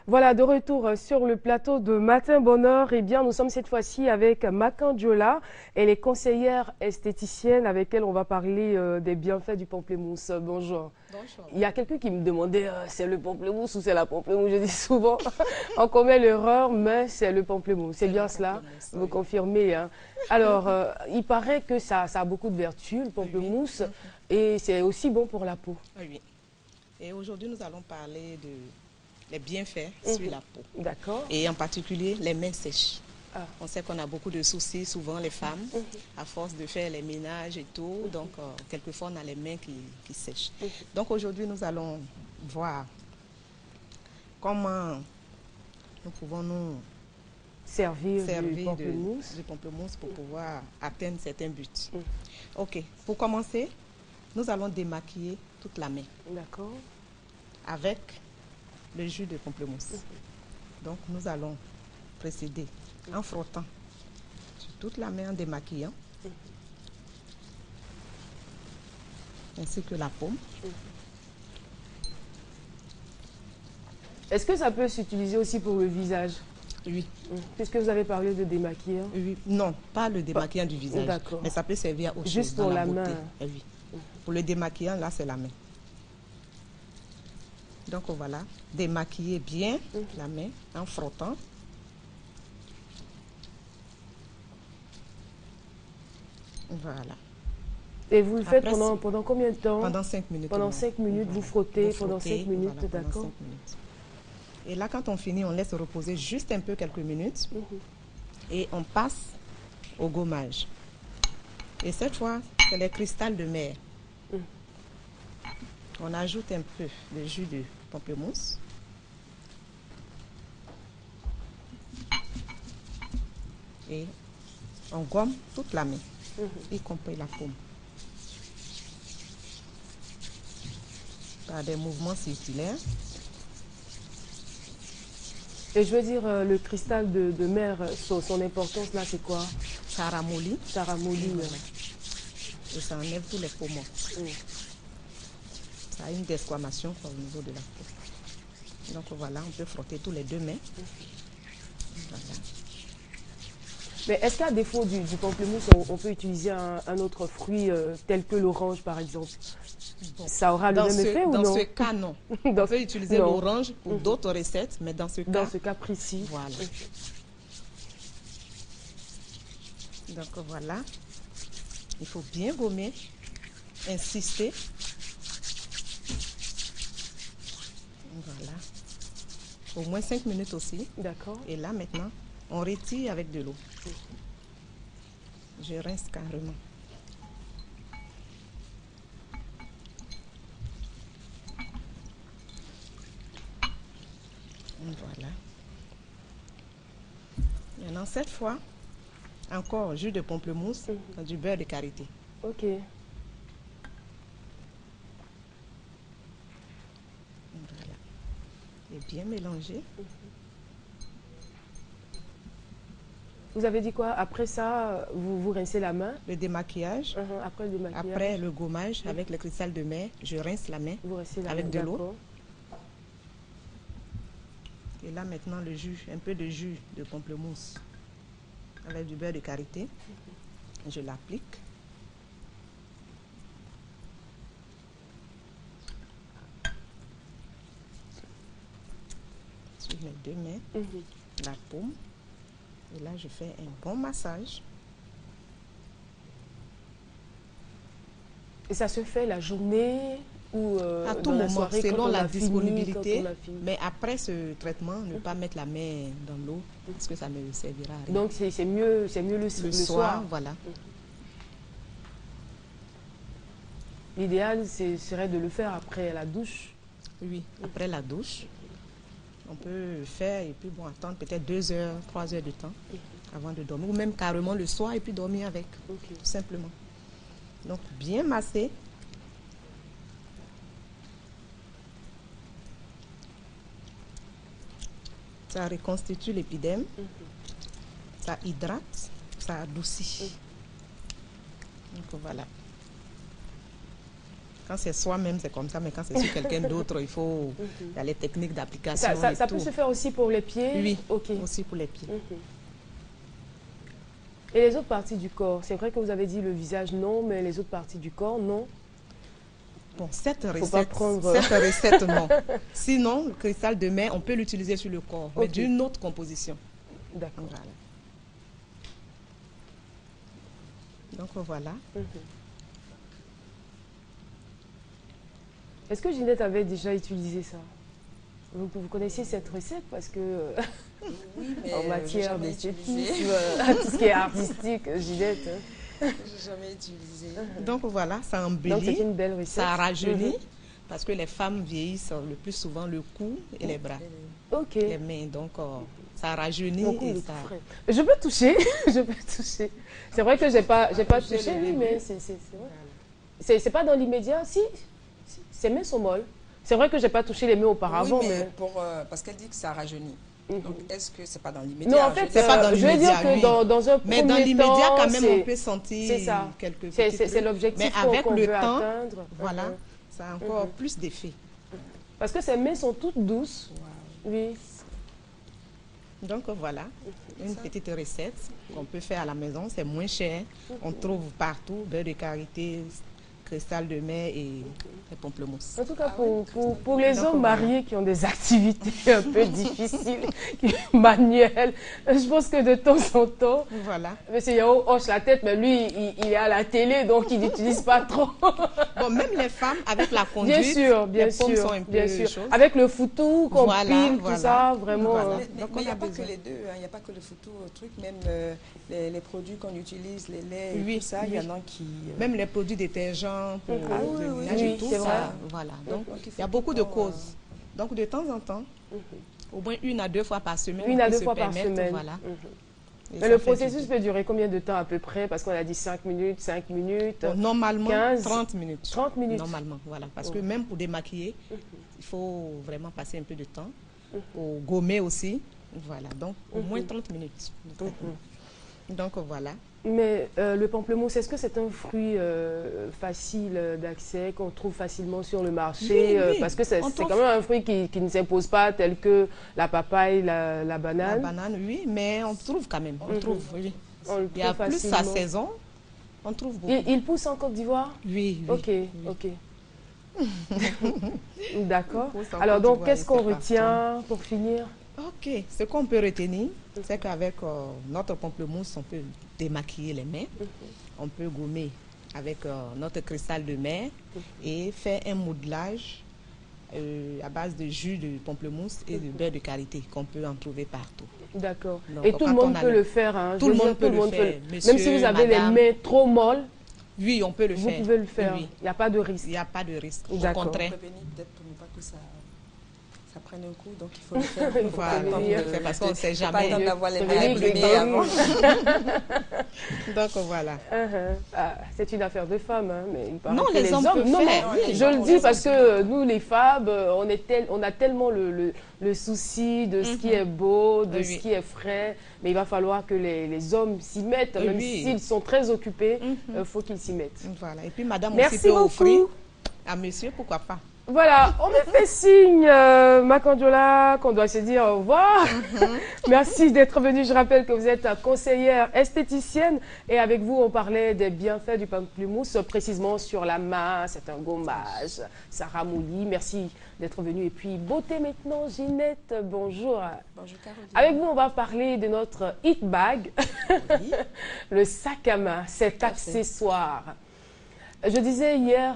Voilà, de retour sur le plateau de Matin Bonheur. Eh bien, nous sommes cette fois-ci avec Makan Diola. Elle est conseillère esthéticienne avec elle on va parler des bienfaits du pamplemousse. Bonjour. Bonjour. Il y a quelqu'un qui me demandait c'est le pamplemousse ou c'est la pamplemousse. Je dis souvent, on commet l'erreur, mais c'est le pamplemousse. C'est bien cela, vous confirmez. Hein. Alors, il paraît que ça a beaucoup de vertus, le pamplemousse, et c'est aussi bon pour la peau. Oui. Et aujourd'hui, nous allons parler de les bienfaits sur la peau. D'accord. Et en particulier les mains sèches. On sait qu'on a beaucoup de soucis, souvent les femmes, à force de faire les ménages et tout. Donc, quelquefois, on a les mains qui sèchent. Donc, aujourd'hui, nous allons voir comment nous pouvons nous servir du pamplemousse pour pouvoir atteindre certains buts. OK. Pour commencer, nous allons démaquiller toute la main. D'accord. Avec le jus de pamplemousse. Donc, nous allons procéder en frottant sur toute la main en démaquillant, ainsi que la paume. Est-ce que ça peut s'utiliser aussi pour le visage? Oui. Puisque vous avez parlé de démaquillant. Oui. Non, pas le démaquillant du visage. D'accord. Mais ça peut servir à autre chose. Juste pour la main. Oui. Pour le démaquillant, là, c'est la main. Donc voilà, démaquiller bien la main en frottant. Voilà. Et vous le faites pendant combien de temps? Pendant 5 minutes. Pendant 5 minutes, vous frottez pendant 5 minutes, voilà, d'accord. Et là, quand on finit, on laisse reposer juste un peu, quelques minutes. Et on passe au gommage. Et cette fois, c'est les cristals de mer. On ajoute un peu de jus de pamplemousse. Et on gomme toute la main, y compris la paume. Par des mouvements circulaires. Et je veux dire, le cristal de mer, son importance là, c'est quoi? Ça ramollit. Ça ramollit. Et ça enlève tous les poumons. Ça a une desquamation au niveau de la peau. Donc voilà, on peut frotter tous les deux mains. Voilà. Mais est-ce qu'à défaut du pamplemousse, on peut utiliser un autre fruit tel que l'orange par exemple? Ça aura le même effet ou non? Dans ce cas, non. On peut utiliser l'orange pour d'autres recettes, mais dans ce cas précis. Voilà. Donc voilà. Il faut bien gommer, insister. Voilà. Au moins 5 minutes aussi. D'accord. Et là, maintenant, on retire avec de l'eau. Je rince carrément. Voilà. Maintenant, cette fois, encore jus de pamplemousse, du beurre de karité. Ok. Voilà. Et bien mélanger. Vous avez dit quoi? Après ça, vous rincez la main? Le démaquillage. Après le démaquillage. Après le gommage avec le cristal de mer, je rince la main avec de l'eau. Et là maintenant le jus, un peu de jus de pamplemousse avec du beurre de karité. Je l'applique. Sur mes deux mains, la paume. Et là, je fais un bon massage. Et ça se fait la journée ou à tout dans la moment, soirée, selon la disponibilité. Fini. Mais après ce traitement, ne pas mettre la main dans l'eau, parce que ça ne servira à rien. Donc c'est mieux le soir. Voilà. L'idéal serait de le faire après la douche. Oui, après la douche. On peut faire et puis bon, attendre peut-être 2 heures, 3 heures de temps avant de dormir. Ou même carrément le soir et puis dormir avec, tout simplement. Donc bien masser. Ça reconstitue l'épiderme. Ça hydrate, ça adoucit. Donc voilà. Quand c'est soi-même, c'est comme ça, mais quand c'est sur quelqu'un d'autre, il faut... Il y a les techniques d'application. Ça peut se faire aussi pour les pieds? Oui, aussi pour les pieds. Et les autres parties du corps? C'est vrai que vous avez dit le visage, non, mais les autres parties du corps, non? Bon, cette recette, non. Sinon, le cristal de mer, on peut l'utiliser sur le corps, mais d'une autre composition. D'accord. Voilà. Donc voilà. Est-ce que Ginette avait déjà utilisé ça? Vous connaissiez cette recette parce que oui, mais en matière d'esthétisme, tout ce qui est artistique, Ginette. J'ai jamais utilisé. Donc voilà, ça embellit. Donc c'est une belle recette. Ça rajeunit parce que les femmes vieillissent le plus souvent le cou et les bras. Les mains, donc ça rajeunit et ça... Je peux toucher, je peux toucher. C'est vrai que j'ai pas touché, oui, mais c'est vrai. C'est pas dans l'immédiat, si. Ses mains sont molles. C'est vrai que j'ai pas touché les mains auparavant, oui, mais parce qu'elle dit que ça rajeunit. Donc est-ce que c'est pas dans l'immédiat? Non, en fait, c'est pas dans l'immédiat. Je veux dire que dans un mais dans l'immédiat, quand même, on peut sentir quelques petits trucs. C'est l'objectif qu'on veut atteindre. Mais avec le temps, voilà, ça a encore plus d'effet. Parce que ses mains sont toutes douces. Oui. Donc voilà, une petite recette qu'on peut faire à la maison. C'est moins cher. On trouve partout beurre de karité, cristal de mer et pamplemousse. En tout cas, pour les hommes mariés qui ont des activités un peu difficiles, manuelles, je pense que de temps en temps, Monsieur Yao hoche la tête, mais lui, il est à la télé, donc il n'utilise pas trop. Bon, même les femmes, avec la conduite, les pommes sont un peu chaudes. Avec le foutou, qu'on pile, tout ça, vraiment. Donc il n'y a pas que les deux, il n'y a pas que le foutou, truc, même les produits qu'on utilise, les laits et tout ça, il y en a qui... Même les produits détergents, pour le ménage et tout ça. Voilà. Donc, il y a beaucoup de causes. Donc, de temps en temps, au moins 1 à 2 fois par semaine, 1 à 2 fois par semaine. Voilà. Mais le processus peut durer combien de temps à peu près? Parce qu'on a dit 5 minutes, 5 minutes, bon, normalement, 15, 30 minutes. 30 minutes. Normalement, voilà. Parce que même pour démaquiller, il faut vraiment passer un peu de temps. Pour gommer aussi. Voilà. Donc, au moins 30 minutes. Donc, voilà. Mais le pamplemousse, est-ce que c'est un fruit facile d'accès, qu'on trouve facilement sur le marché? Oui. Parce que c'est quand même un fruit qui ne s'impose pas, tel que la papaye, la banane. La banane, oui, mais on trouve quand même. On trouve, oui. Il y a facilement. Plus sa saison, on trouve beaucoup. Il pousse en Côte d'Ivoire? Oui. Ok. D'accord. Alors donc, qu'est-ce qu'on retient pour finir? Ok, ce qu'on peut retenir, c'est qu'avec notre pamplemousse, on peut démaquiller les mains, on peut gommer avec notre cristal de mer et faire un modelage à base de jus de pamplemousse et de beurre de karité qu'on peut en trouver partout. D'accord. Et tout le monde peut le faire. Hein. Tout le monde peut le faire. Monsieur, même si vous avez les mains trop molles, oui, on peut le faire. Vous pouvez le faire. Oui. Il n'y a pas de risque. Il n'y a pas de risque. Au contraire. Peut-être pour ne pas que ça prenne un coup, donc il faut le faire. Voilà, parce qu'on ne sait jamais. Pas d'avoir les mains brûlées avant. Donc voilà. C'est une affaire de femmes, hein, mais il paraît non, que les hommes peuvent faire. Je le dis parce que nous, les femmes, on a tellement le souci de ce qui est beau, de ce qui est frais, mais il va falloir que les hommes s'y mettent, même s'ils sont très occupés, il faut qu'ils s'y mettent. Voilà. Et puis madame Merci aussi peut beaucoup. offrir à monsieur, pourquoi pas. Voilà, on me fait signe, Makandjola, qu'on doit se dire au revoir. Merci d'être venu. Je rappelle que vous êtes conseillère esthéticienne et avec vous, on parlait des bienfaits du pamplemousse, précisément sur la main. C'est un gommage. Ça ramollit. Merci d'être venu. Et puis, beauté maintenant, Ginette, bonjour. Bonjour, Caroline. Avec vous, on va parler de notre hit bag, le sac à main, cet accessoire. Je disais hier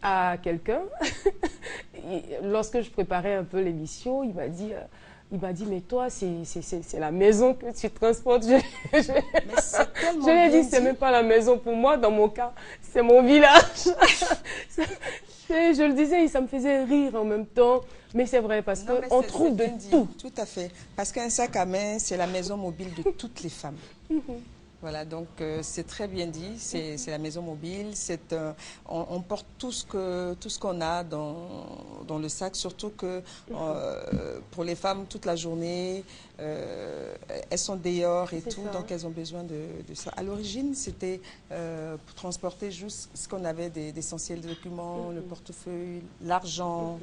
à quelqu'un, lorsque je préparais un peu l'émission, il m'a dit Il m'a dit, mais toi, c'est la maison que tu transportes. Mais c'est tellement je lui ai bien dit, c'est même pas la maison pour moi, dans mon cas, c'est mon village. Et je le disais, ça me faisait rire en même temps. Mais c'est vrai, parce qu'on trouve de tout. Tout à fait. Parce qu'un sac à main, c'est la maison mobile de toutes les femmes. Voilà, donc c'est très bien dit, c'est la maison mobile, on porte tout ce qu'on a dans le sac, surtout que pour les femmes, toute la journée, elles sont dehors et tout, donc elles ont besoin de ça. À l'origine, c'était pour transporter juste ce qu'on avait d'essentiels documents, le portefeuille, l'argent,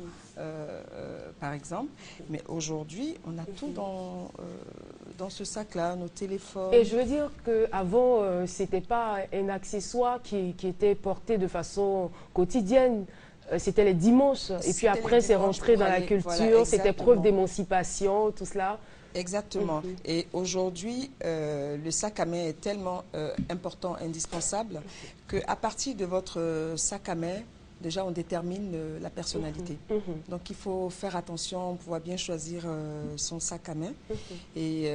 par exemple. Mais aujourd'hui, on a tout dans ce sac-là, nos téléphones. Et je veux dire qu'avant, ce n'était pas un accessoire qui était porté de façon quotidienne. C'était les dimanches. Et puis après, c'est rentré dans la culture. Voilà, c'était preuve d'émancipation, tout cela. Exactement. Et aujourd'hui, le sac à main est tellement important, indispensable, qu'à partir de votre sac à main, déjà, on détermine la personnalité. Donc, il faut faire attention, pouvoir bien choisir son sac à main. Et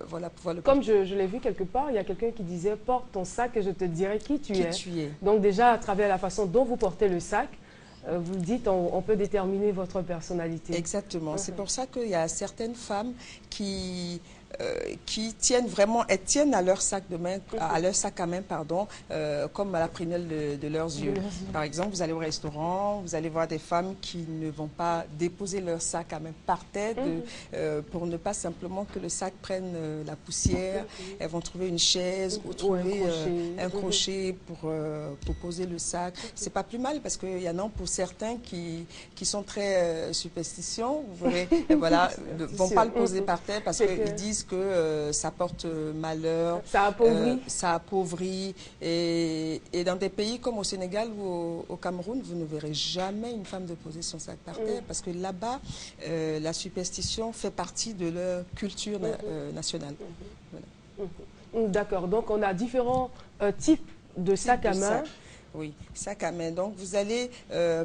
voilà, pouvoir le... Comme je l'ai vu quelque part, il y a quelqu'un qui disait « Porte ton sac et je te dirai qui tu es ». Donc, déjà, à travers la façon dont vous portez le sac, vous dites, on peut déterminer votre personnalité. Exactement. C'est pour ça qu'il y a certaines femmes qui tiennent vraiment, elles tiennent à leur sac de main, à leur sac à main, pardon, comme à la prunelle de leurs yeux. Par exemple, vous allez au restaurant, vous allez voir des femmes qui ne vont pas déposer leur sac à main par terre pour ne pas simplement que le sac prenne la poussière. Elles vont trouver une chaise ou trouver un crochet pour poser le sac. C'est pas plus mal parce qu'il y en a pour certains qui sont très superstitieux, vous voyez, et voilà, ne vont pas le poser par terre parce qu'ils disent que ça porte malheur, ça appauvrit. Et dans des pays comme au Sénégal ou au Cameroun, vous ne verrez jamais une femme de poser son sac par terre parce que là-bas, la superstition fait partie de leur culture nationale. Voilà. D'accord, donc on a différents types de sacs à main. Oui, sac à main. Donc, vous allez,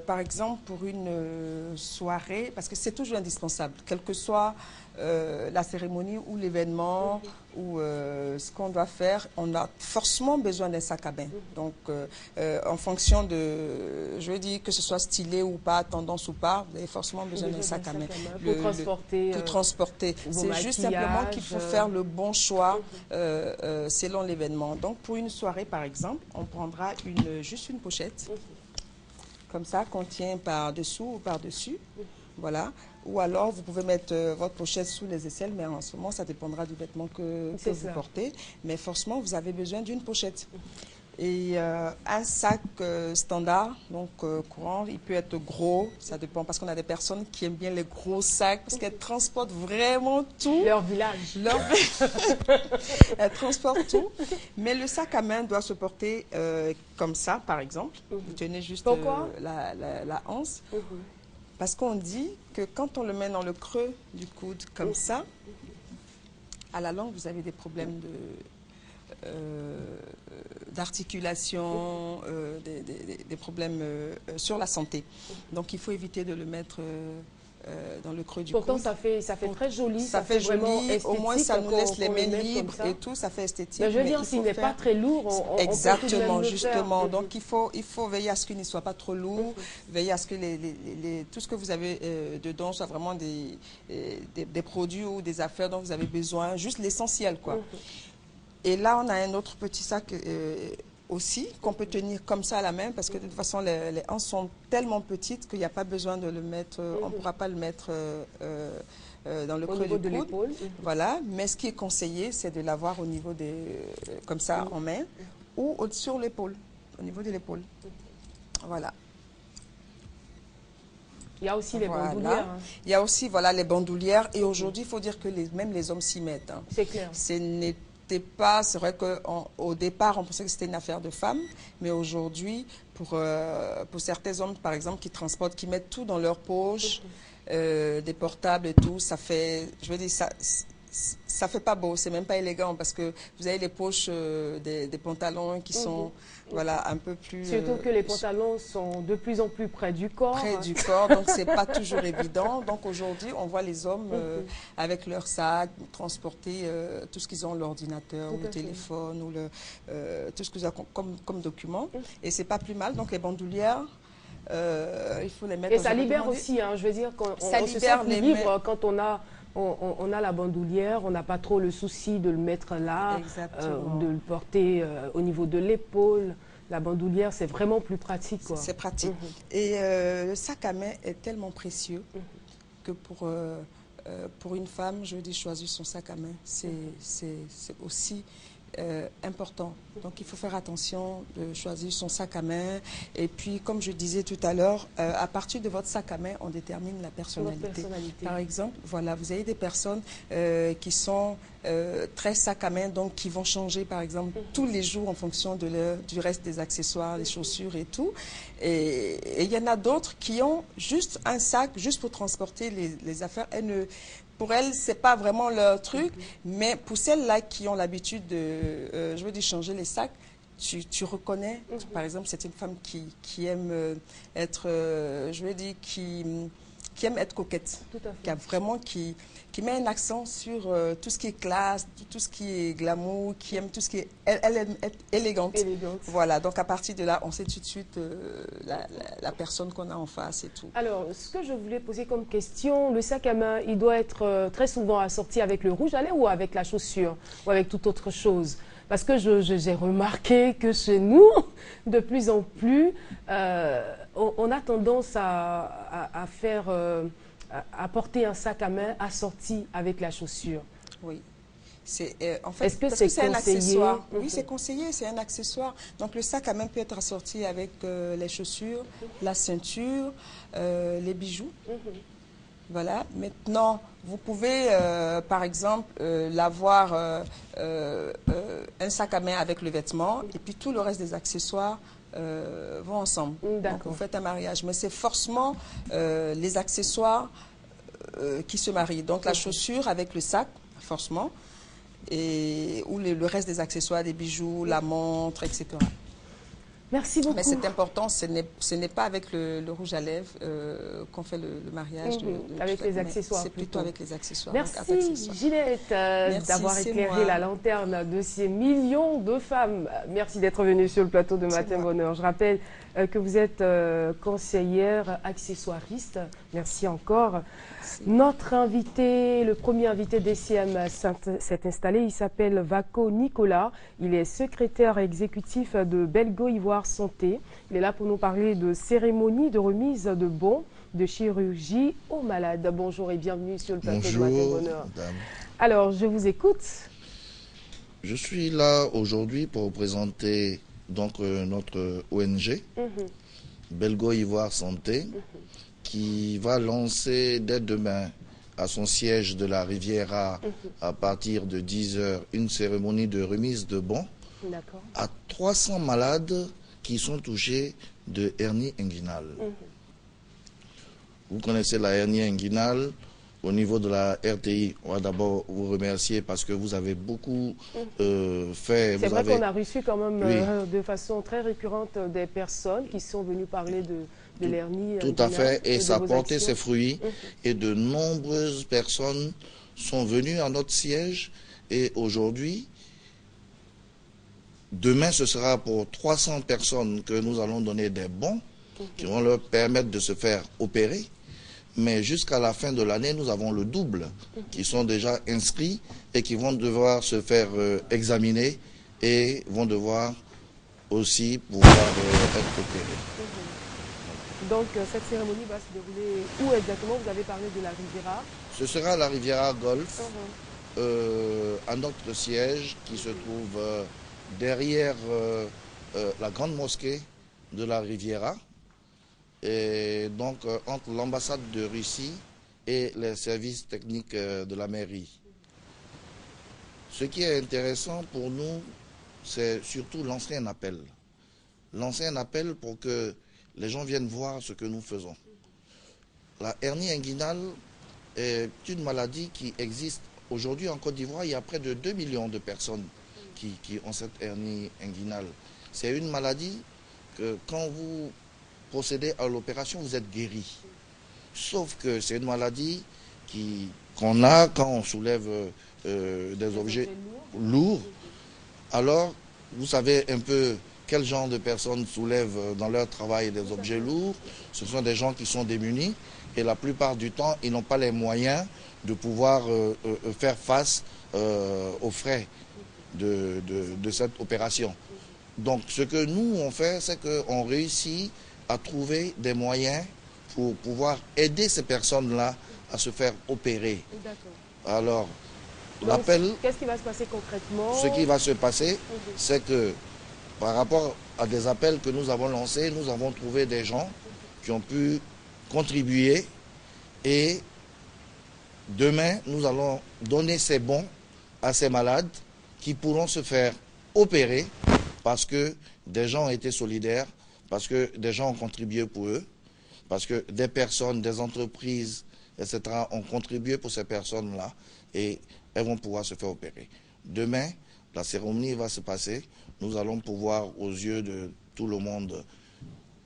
par exemple, pour une soirée, parce que c'est toujours indispensable, quelle que soit la cérémonie ou l'événement ou ce qu'on doit faire, on a forcément besoin d'un sac à main. Donc, en fonction de, je veux dire, que ce soit stylé ou pas, tendance ou pas, vous avez forcément besoin d'un sac à main. Pour transporter. C'est juste simplement qu'il faut faire le bon choix selon l'événement. Donc, pour une soirée, par exemple, on prendra juste une pochette, comme ça, qu'on tient par-dessous ou par-dessus. Voilà. Ou alors, vous pouvez mettre votre pochette sous les aisselles, mais en ce moment, ça dépendra du vêtement que vous portez. Mais forcément, vous avez besoin d'une pochette. Et un sac standard, donc courant, il peut être gros, ça dépend, parce qu'on a des personnes qui aiment bien les gros sacs, parce qu'elles transportent vraiment tout. Leur village. Elles transportent tout. Mais le sac à main doit se porter comme ça, par exemple. Vous tenez juste la hanse. Parce qu'on dit que quand on le met dans le creux du coude comme ça, à la longue, vous avez des problèmes d'articulation, des problèmes sur la santé. Donc, il faut éviter de le mettre dans le creux du coude. Pourtant, ça fait très joli. Ça fait joli. Au moins, ça nous laisse les mains libres et tout. Ça fait esthétique. Mais je veux dire, s'il n'est pas très lourd, exactement, justement. Donc, il faut veiller à ce qu'il ne soit pas trop lourd. Veiller à ce que tout ce que vous avez dedans soit vraiment des produits ou des affaires dont vous avez besoin. Juste l'essentiel, quoi. Et là, on a un autre petit sac aussi, qu'on peut tenir comme ça à la main, parce que de toute façon, les hanches sont tellement petites qu'il n'y a pas besoin de le mettre, on ne pourra pas le mettre dans le creux de l'épaule. Voilà, mais ce qui est conseillé, c'est de l'avoir au niveau comme ça, en main, ou sur l'épaule, au niveau de l'épaule. Voilà. Il y a aussi les bandoulières. Il y a aussi les bandoulières, et aujourd'hui, il faut dire que même les hommes s'y mettent. C'est clair. C'est vrai qu'au départ, on pensait que c'était une affaire de femmes, mais aujourd'hui, pour certains hommes, par exemple, qui mettent tout dans leur poche, des portables et tout, ça fait, je veux dire, ça fait pas beau, c'est même pas élégant parce que vous avez les poches des pantalons qui sont voilà, un peu plus... Surtout que les pantalons sont de plus en plus près du corps. Près du corps, donc c'est pas toujours évident. Donc aujourd'hui, on voit les hommes avec leur sac transporter tout ce qu'ils ont, l'ordinateur ou le téléphone ou tout ce qu'ils ont comme document. Et c'est pas plus mal. Donc les bandoulières, il faut les mettre... Et ça libère aussi, hein, je veux dire, on se sent plus libre quand on a la bandoulière, on n'a pas trop le souci de le mettre là, de le porter au niveau de l'épaule. La bandoulière, c'est vraiment plus pratique. C'est pratique. Et le sac à main est tellement précieux que pour une femme, je dis choisir son sac à main, c'est aussi important. Donc il faut faire attention de choisir son sac à main. Et puis, comme je disais tout à l'heure, à partir de votre sac à main, on détermine la personnalité. Par exemple, voilà, vous avez des personnes qui sont très sac à main, donc qui vont changer, par exemple, tous les jours en fonction du reste des accessoires, les chaussures et tout. Et il y en a d'autres qui ont juste un sac, juste pour transporter les affaires. Pour elles, ce n'est pas vraiment leur truc, mais pour celles-là qui ont l'habitude de, je veux dire, changer les sacs, tu reconnais, par exemple, c'est une femme qui aime être, je veux dire, qui aime être coquette, qui met un accent sur tout ce qui est classe, tout ce qui est glamour, qui aime tout ce qui est... Elle aime être élégante. Voilà, donc à partir de là, on sait tout de suite la personne qu'on a en face et tout. Alors, ce que je voulais poser comme question, le sac à main, il doit être très souvent assorti avec le rouge à lèvres ou avec la chaussure ou avec toute autre chose? Parce que j'ai remarqué que chez nous, de plus en plus, on a tendance à porter un sac à main assorti avec la chaussure. Oui. En fait, est-ce que c'est un accessoire? Oui, c'est conseillé, c'est un accessoire. Donc le sac à main peut être assorti avec les chaussures, la ceinture, les bijoux. Voilà. Maintenant, vous pouvez, par exemple, l'avoir un sac à main avec le vêtement et puis tout le reste des accessoires vont ensemble. Donc, vous faites un mariage. Mais c'est forcément les accessoires qui se marient. Donc, la chaussure avec le sac, forcément, ou le reste des accessoires, des bijoux, la montre, etc. Merci beaucoup. Mais c'est important, ce n'est pas avec le rouge à lèvres qu'on fait le mariage. Avec les accessoires. C'est plutôt avec les accessoires. Merci Ginette d'avoir éclairé la lanterne de ces millions de femmes. Merci d'être venue sur le plateau de Matin Bonheur. Je rappelle que vous êtes conseillère accessoiriste. Merci encore. Notre invité, le premier invité d'ECM s'est installé. Il s'appelle Vako Nicolas. Il est secrétaire exécutif de Belgo Ivoire Santé. Il est là pour nous parler de cérémonie de remise de bons de chirurgie aux malades. Bonjour et bienvenue sur le plateau de Matin Bonheur. Madame. Alors, je vous écoute. Je suis là aujourd'hui pour présenter donc notre ONG, Belgo Ivoire Santé, qui va lancer dès demain à son siège de la Riviera à partir de 10h une cérémonie de remise de bons à 300 malades qui sont touchés de hernie inguinale. Vous connaissez la hernie inguinale. Au niveau de la RTI, on va d'abord vous remercier parce que vous avez beaucoup fait. C'est vrai qu'on a reçu quand même de façon très récurrente des personnes qui sont venues parler de l'hernie. Tout à fait, et ça a porté ses fruits. Et de nombreuses personnes sont venues à notre siège. Et aujourd'hui, demain, ce sera pour 300 personnes que nous allons donner des bons qui vont leur permettre de se faire opérer. Mais jusqu'à la fin de l'année, nous avons le double qui sont déjà inscrits et qui vont devoir se faire examiner et vont devoir aussi pouvoir être opérés. Donc cette cérémonie va se dérouler où exactement? Vous avez parlé de la Riviera. Ce sera la Riviera Golf, à notre siège qui se trouve derrière la grande mosquée de la Riviera. Et donc entre l'ambassade de Russie et les services techniques de la mairie. Ce qui est intéressant pour nous, c'est surtout l'ancien appel. L'ancien appel pour que les gens viennent voir ce que nous faisons. La hernie inguinale est une maladie qui existe aujourd'hui en Côte d'Ivoire, il y a près de 2 millions de personnes qui ont cette hernie inguinale. C'est une maladie que quand vous procédez à l'opération, vous êtes guéri. Sauf que c'est une maladie qu'on a quand on soulève des objets lourds. Alors, vous savez un peu quel genre de personnes soulèvent dans leur travail des objets lourds. Ce sont des gens qui sont démunis et la plupart du temps, ils n'ont pas les moyens de pouvoir faire face aux frais de cette opération. Donc ce que nous on fait, c'est qu'on réussit à trouver des moyens pour pouvoir aider ces personnes-là à se faire opérer. Alors, l'appel... Qu'est-ce qui va se passer concrètement? Ce qui va se passer, c'est que par rapport à des appels que nous avons lancés, nous avons trouvé des gens qui ont pu contribuer et demain, nous allons donner ces bons à ces malades qui pourront se faire opérer parce que des gens ont été solidaires, parce que des gens ont contribué pour eux, parce que des personnes, des entreprises, etc. ont contribué pour ces personnes-là et elles vont pouvoir se faire opérer. Demain, la cérémonie va se passer. Nous allons pouvoir, aux yeux de tout le monde,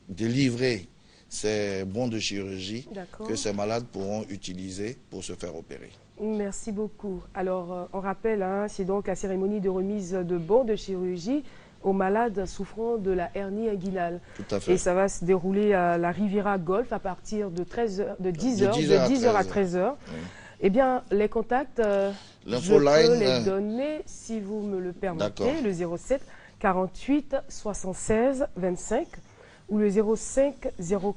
délivrer ces bons de chirurgie que ces malades pourront utiliser pour se faire opérer. Merci beaucoup. Alors, on rappelle, c'est donc la cérémonie de remise de bons de chirurgie aux malades souffrant de la hernie inguinale. Tout à fait. Et ça va se dérouler à la Riviera Golf à partir de 10h à 13h. Oui. Eh bien, les contacts, je peux les donner si vous me le permettez. Le 07 48 76 25 ou le 05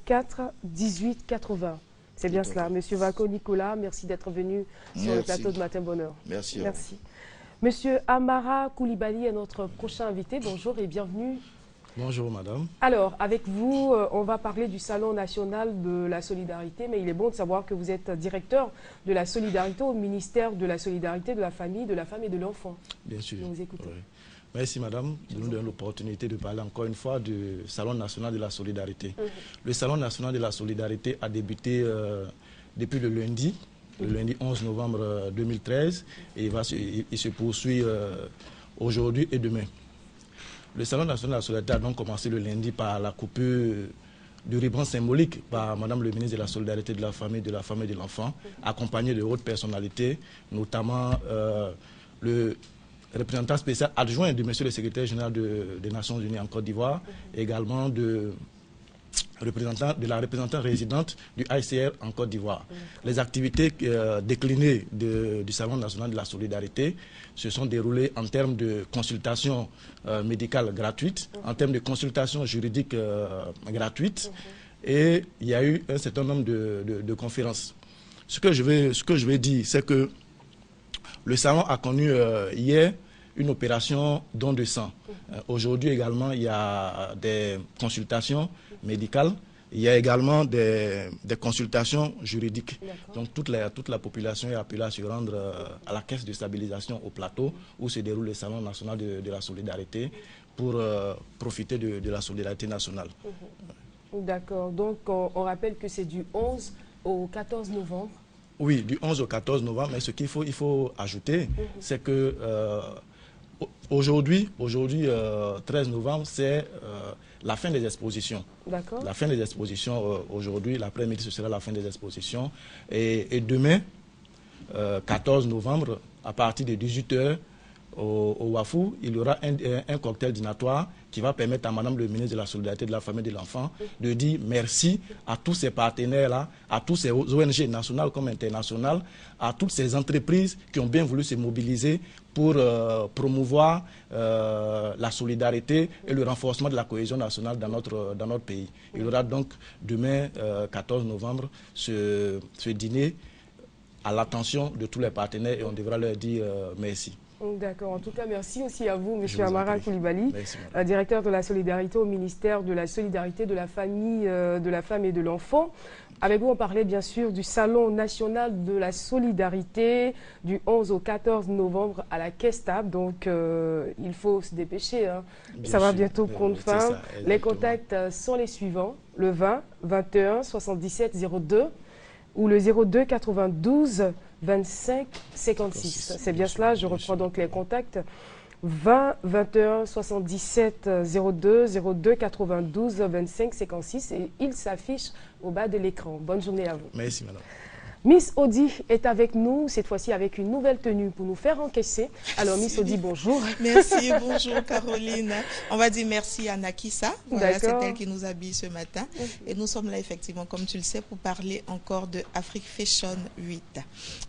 04 18 80. C'est bien cela. Monsieur Vako Nicolas, merci d'être venu sur le plateau de Matin Bonheur. Merci. Merci. Monsieur Amara Koulibaly est notre prochain invité. Bonjour et bienvenue. Bonjour madame. Alors, avec vous, on va parler du Salon national de la solidarité, mais il est bon de savoir que vous êtes directeur de la solidarité au ministère de la solidarité, de la famille, de la femme et de l'enfant. Bien sûr. Nous écoutons. Oui. Merci madame de nous donner l'opportunité de parler encore une fois du Salon national de la solidarité. Le Salon national de la solidarité a débuté depuis le lundi 11 novembre 2013 et il se poursuit aujourd'hui et demain. Le Salon national de la solidarité a donc commencé le lundi par la coupure du ruban symbolique par madame le ministre de la solidarité, de la famille et de l'enfant, accompagné de hautes personnalités, notamment le représentant spécial adjoint de monsieur le secrétaire général des Nations Unies en Côte d'Ivoire, également de la représentante résidente du ICR en Côte d'Ivoire. Les activités déclinées du Salon national de la solidarité se sont déroulées en termes de consultations médicales gratuites, en termes de consultations juridiques gratuites, et il y a eu un certain nombre de conférences. Ce que je vais dire, c'est que le salon a connu hier une opération don de sang. Aujourd'hui également, il y a des consultations médicales, il y a également des consultations juridiques. Donc toute la population est appelée à se rendre à la caisse de stabilisation au plateau où se déroule le Salon national de la solidarité pour profiter de la solidarité nationale. D'accord. Donc on rappelle que c'est du 11 au 14 novembre. Oui, du 11 au 14 novembre, mais ce qu'il faut ajouter, c'est que aujourd'hui, 13 novembre, c'est la fin des expositions. D'accord. La fin des expositions aujourd'hui, l'après-midi, ce sera la fin des expositions. Et demain, 14 novembre, à partir de 18h, au Wafou, il y aura un cocktail dînatoire qui va permettre à madame le ministre de la Solidarité, de la Famille et de l'Enfant de dire merci à tous ces partenaires-là, à tous ces ONG nationales comme internationales, à toutes ces entreprises qui ont bien voulu se mobiliser pour promouvoir la solidarité et le renforcement de la cohésion nationale dans notre pays. Il y aura donc demain, 14 novembre, ce dîner à l'attention de tous les partenaires et on devra leur dire merci. D'accord. En tout cas, merci aussi à vous, M. Amara Koulibaly, directeur de la solidarité au ministère de la Solidarité, de la Famille, de la Femme et de l'Enfant. Avec vous, on parlait bien sûr du Salon national de la solidarité du 11 au 14 novembre à la Caisse-Table. Donc, il faut se dépêcher. Ça va bientôt prendre fin. Les contacts sont les suivants. Le 20 21 77 02. ou le 02 92 25 56. C'est bien cela, je reprends donc les contacts. 20 21 77 02 02 92 25 56 et il s'affiche au bas de l'écran. Bonne journée à vous. Merci madame. Miss Audi est avec nous, cette fois-ci avec une nouvelle tenue pour nous faire encaisser. Alors Miss Audi, bonjour. Merci, bonjour Caroline. On va dire merci à Nakissa, voilà, c'est elle qui nous habille ce matin. Et nous sommes là effectivement, comme tu le sais, pour parler encore de Afrique Fashion 8.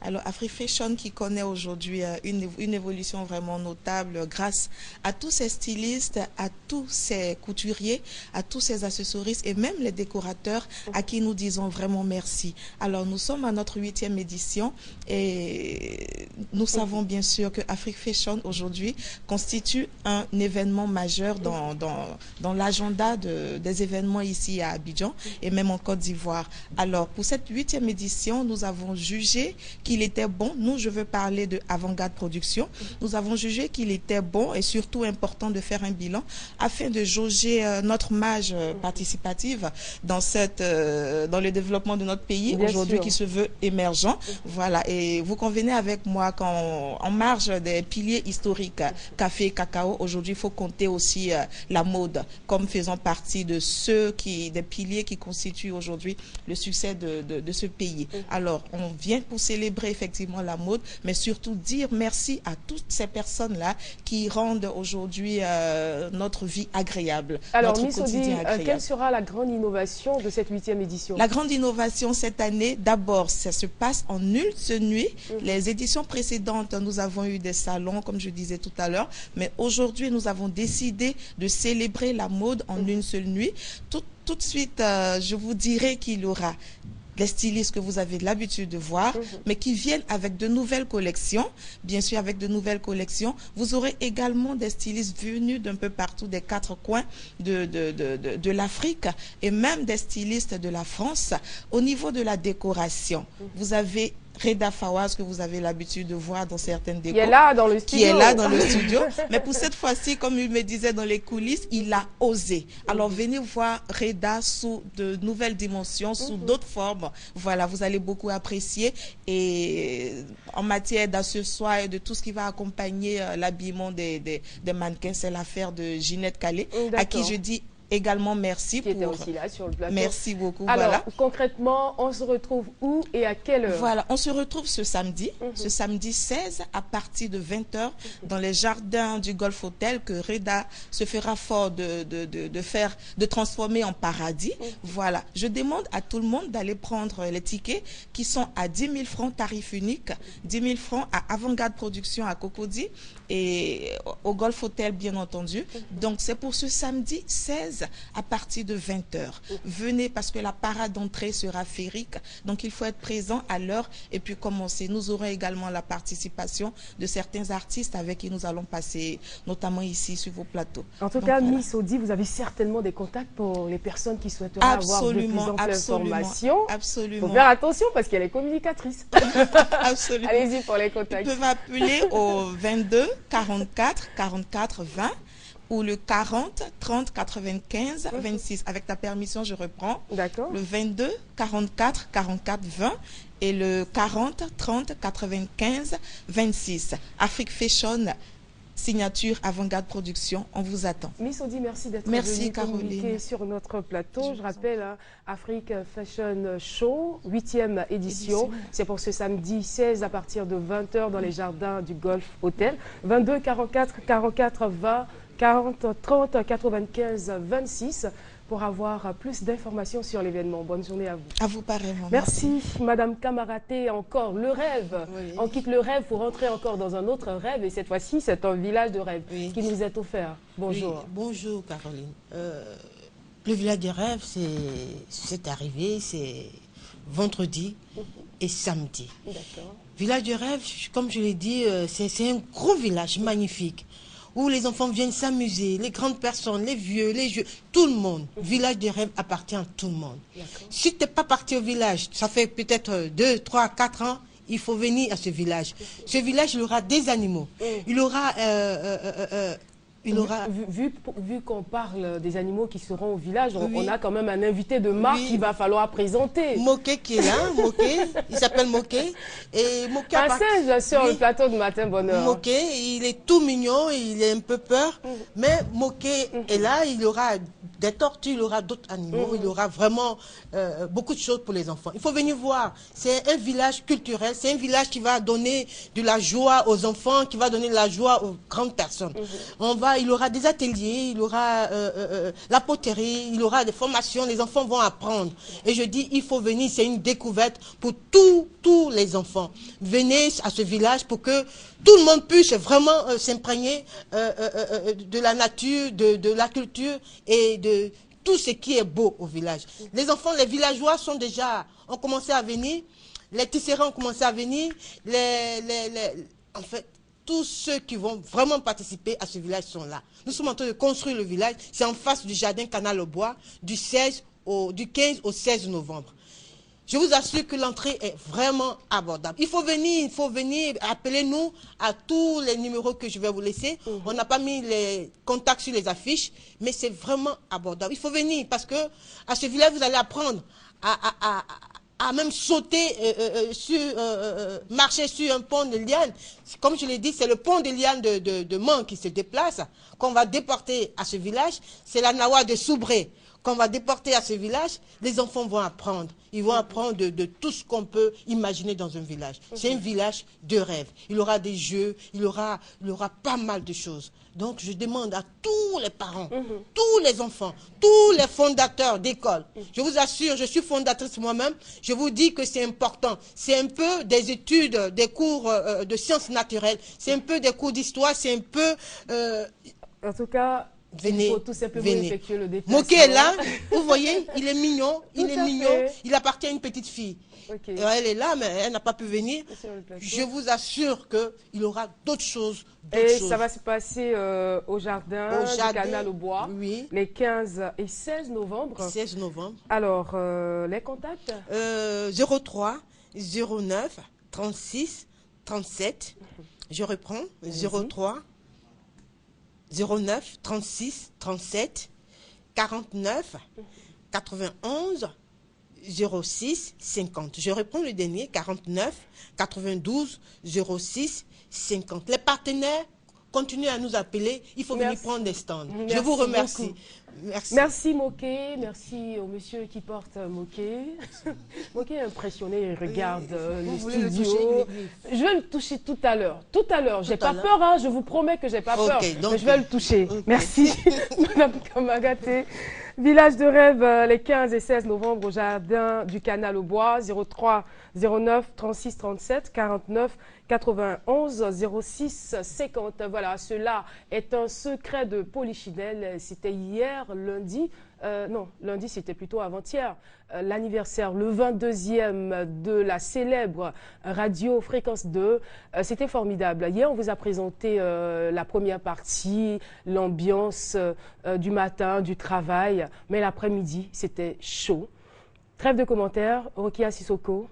Alors Afrique Fashion qui connaît aujourd'hui une évolution vraiment notable grâce à tous ces stylistes, à tous ces couturiers, à tous ces accessoristes et même les décorateurs à qui nous disons vraiment merci. Alors nous sommes à notre 8e édition et nous savons bien sûr que Afrique Fashion aujourd'hui constitue un événement majeur dans l'agenda des événements ici à Abidjan et même en Côte d'Ivoire. Alors pour cette 8e édition, nous avons jugé qu'il était bon, je veux parler de Avant-Garde Production, nous avons jugé qu'il était bon et surtout important de faire un bilan afin de jauger notre marge participative dans le développement de notre pays aujourd'hui qui se veut émergent. Voilà, et vous convenez avec moi qu'en marge des piliers historiques, café, cacao, aujourd'hui il faut compter aussi la mode comme faisant partie de des piliers qui constituent aujourd'hui le succès de ce pays. Alors, on vient pour célébrer effectivement la mode, mais surtout dire merci à toutes ces personnes-là qui rendent aujourd'hui notre vie agréable. Alors, notre Miss quotidien Audi, agréable. quelle sera la grande innovation de cette 8e édition? La grande innovation cette année, d'abord, ça se passe en une seule nuit. Les éditions précédentes, nous avons eu des salons, comme je disais tout à l'heure, mais aujourd'hui, nous avons décidé de célébrer la mode en une seule nuit. Tout de suite, je vous dirai qu'il y aura les stylistes que vous avez l'habitude de voir, mais qui viennent avec de nouvelles collections. Bien sûr, avec de nouvelles collections. Vous aurez également des stylistes venus d'un peu partout, des 4 coins de l'Afrique, et même des stylistes de la France. Au niveau de la décoration, vous avez Reda Fawaz, que vous avez l'habitude de voir dans certaines décos. Qui est là dans le studio. Qui est là dans le studio. Mais pour cette fois-ci, comme il me disait dans les coulisses, il a osé. Alors venez voir Reda sous de nouvelles dimensions, sous d'autres formes. Voilà, vous allez beaucoup apprécier. Et en matière d'accessoires et de tout ce qui va accompagner l'habillement des mannequins, c'est l'affaire de Ginette Calais, à qui je dis également merci qui était aussi là sur le plateau. Merci beaucoup. Alors, voilà. concrètement, on se retrouve où et à quelle heure? Voilà, on se retrouve ce samedi 16 à partir de 20h dans les jardins du Golf Hotel que Reda se fera fort de transformer en paradis. Voilà, je demande à tout le monde d'aller prendre les tickets qui sont à 10 000 francs tarif unique, 10 000 francs à Avant-Garde Production à Cocody et au Golf Hotel bien entendu. Donc c'est pour ce samedi 16 à partir de 20h. Venez parce que la parade d'entrée sera féerique, donc il faut être présent à l'heure et puis commencer. Nous aurons également la participation de certains artistes avec qui nous allons passer, notamment ici sur vos plateaux. En tout cas, voilà. Miss Audi, vous avez certainement des contacts pour les personnes qui souhaiteraient avoir de plus amples informations. Absolument. Il faut faire attention parce qu'elle est communicatrice. Absolument. Allez-y pour les contacts. Ils peuvent appeler au 22 44 44 20 ou le 40 30 95 26. Avec ta permission, je reprends. D'accord. Le 22 44 44 20 et le 40 30 95 26. Afrique Fashion, signature Avant-Garde Production, on vous attend. Miss Audi, merci d'être venue communiquer sur notre plateau. Je rappelle, Afrique Fashion Show, 8e édition. C'est pour ce samedi 16 à partir de 20h dans les jardins du Golf Hotel. 22 44 44 20 40 30 95 26 pour avoir plus d'informations sur l'événement. Bonne journée à vous. À vous pareillement. Merci, Madame Camaraté. Encore le rêve. Oui. On quitte le rêve pour rentrer encore dans un autre rêve. Et cette fois-ci, c'est un village de rêve qui nous est offert. Bonjour. Oui, bonjour, Caroline. Le village de rêve, c'est arrivé, c'est vendredi et samedi. D'accord. Village de rêve, comme je l'ai dit, c'est un gros village magnifique, où les enfants viennent s'amuser, les grandes personnes, les vieux, les jeux, tout le monde. Village de rêve appartient à tout le monde. Si tu n'es pas parti au village, ça fait peut-être 2, 3, 4 ans, il faut venir à ce village. Ce village, il aura des animaux. Il aura il aura... Vu qu'on parle des animaux qui seront au village, on a quand même un invité de marque qu'il va falloir présenter. Moké qui est là, Moké, il s'appelle Moké. Et Moké sur le plateau de Matin Bonheur. Moké, il est tout mignon, il est un peu peur, mais Moké est là, il aura des tortues, il aura d'autres animaux, il aura vraiment beaucoup de choses pour les enfants. Il faut venir voir, c'est un village culturel, c'est un village qui va donner de la joie aux enfants, qui va donner de la joie aux grandes personnes. Il aura des ateliers, il aura la poterie, il aura des formations, les enfants vont apprendre. Et je dis, il faut venir, c'est une découverte pour tous les enfants. Venez à ce village pour que tout le monde puisse vraiment s'imprégner de la nature, de la culture et de tout ce qui est beau au village. Les enfants, les villageois ont commencé à venir, les tisserands ont commencé à venir, en fait, tous ceux qui vont vraiment participer à ce village sont là. Nous sommes en train de construire le village. C'est en face du jardin Canal au Bois du 15 au 16 novembre. Je vous assure que l'entrée est vraiment abordable. Il faut venir, appelez-nous à tous les numéros que je vais vous laisser. On n'a pas mis les contacts sur les affiches, mais c'est vraiment abordable. Il faut venir parce que à ce village, vous allez apprendre à même sauter, marcher sur un pont de liane. Comme je l'ai dit, c'est le pont de liane de Mans qui se déplace, qu'on va déporter à ce village. C'est la Nawa de Soubré qu'on va déporter à ce village. Les enfants vont apprendre. Ils vont apprendre de tout ce qu'on peut imaginer dans un village. C'est un village de rêve. Il aura des jeux, il aura pas mal de choses. Donc je demande à tous les parents, tous les enfants, tous les fondateurs d'écoles. Je vous assure, je suis fondatrice moi-même. Je vous dis que c'est important. C'est un peu des études, des cours de sciences naturelles. C'est un peu des cours d'histoire. C'est un peu... En tout cas... Venez, il faut tout simplement effectuer le déplacement. Moké est là, vous voyez, il est mignon, il appartient à une petite fille. Okay. Elle est là, mais elle n'a pas pu venir. Je vous assure qu'il aura d'autres choses. Ça va se passer au jardin du Canal au Bois, les 15 et 16 novembre. 16 novembre. Alors, les contacts 03 09 36 37. Je reprends, 03 09 36 37 49 91 06 50. Je reprends le dernier, 49 92 06 50. Les partenaires continuent à nous appeler. Il faut venir prendre des stands. Je vous remercie. Merci Moké, merci au monsieur qui porte Moké. Moké est impressionné, il regarde le studio. Je vais le toucher tout à l'heure. Tout à l'heure, j'ai pas peur, hein, je vous promets que j'ai pas peur. Mais je vais le toucher. Merci, Madame Kamagaté. Village de rêve, les 15 et 16 novembre au jardin du Canal au Bois, 03 09 36 37 49 91 06 50. Voilà, cela est un secret de Polichinelle. C'était hier, lundi. Non, lundi, c'était plutôt avant-hier. L'anniversaire, le 22e de la célèbre radio Fréquence 2. C'était formidable. Hier, on vous a présenté la première partie, l'ambiance du matin, du travail. Mais l'après-midi, c'était chaud. Trêve de commentaires. Rokia Sissoko.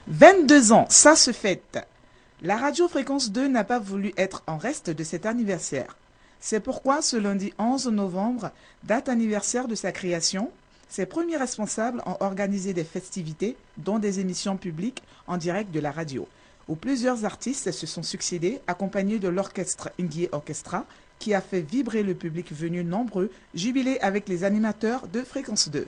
« 22 ans, ça se fête. La radio Fréquence 2 n'a pas voulu être en reste de cet anniversaire. C'est pourquoi ce lundi 11 novembre, date anniversaire de sa création, ses premiers responsables ont organisé des festivités, dont des émissions publiques en direct de la radio, où plusieurs artistes se sont succédés, accompagnés de l'orchestre Indie Orchestra, qui a fait vibrer le public venu nombreux, jubilé avec les animateurs de Fréquence 2.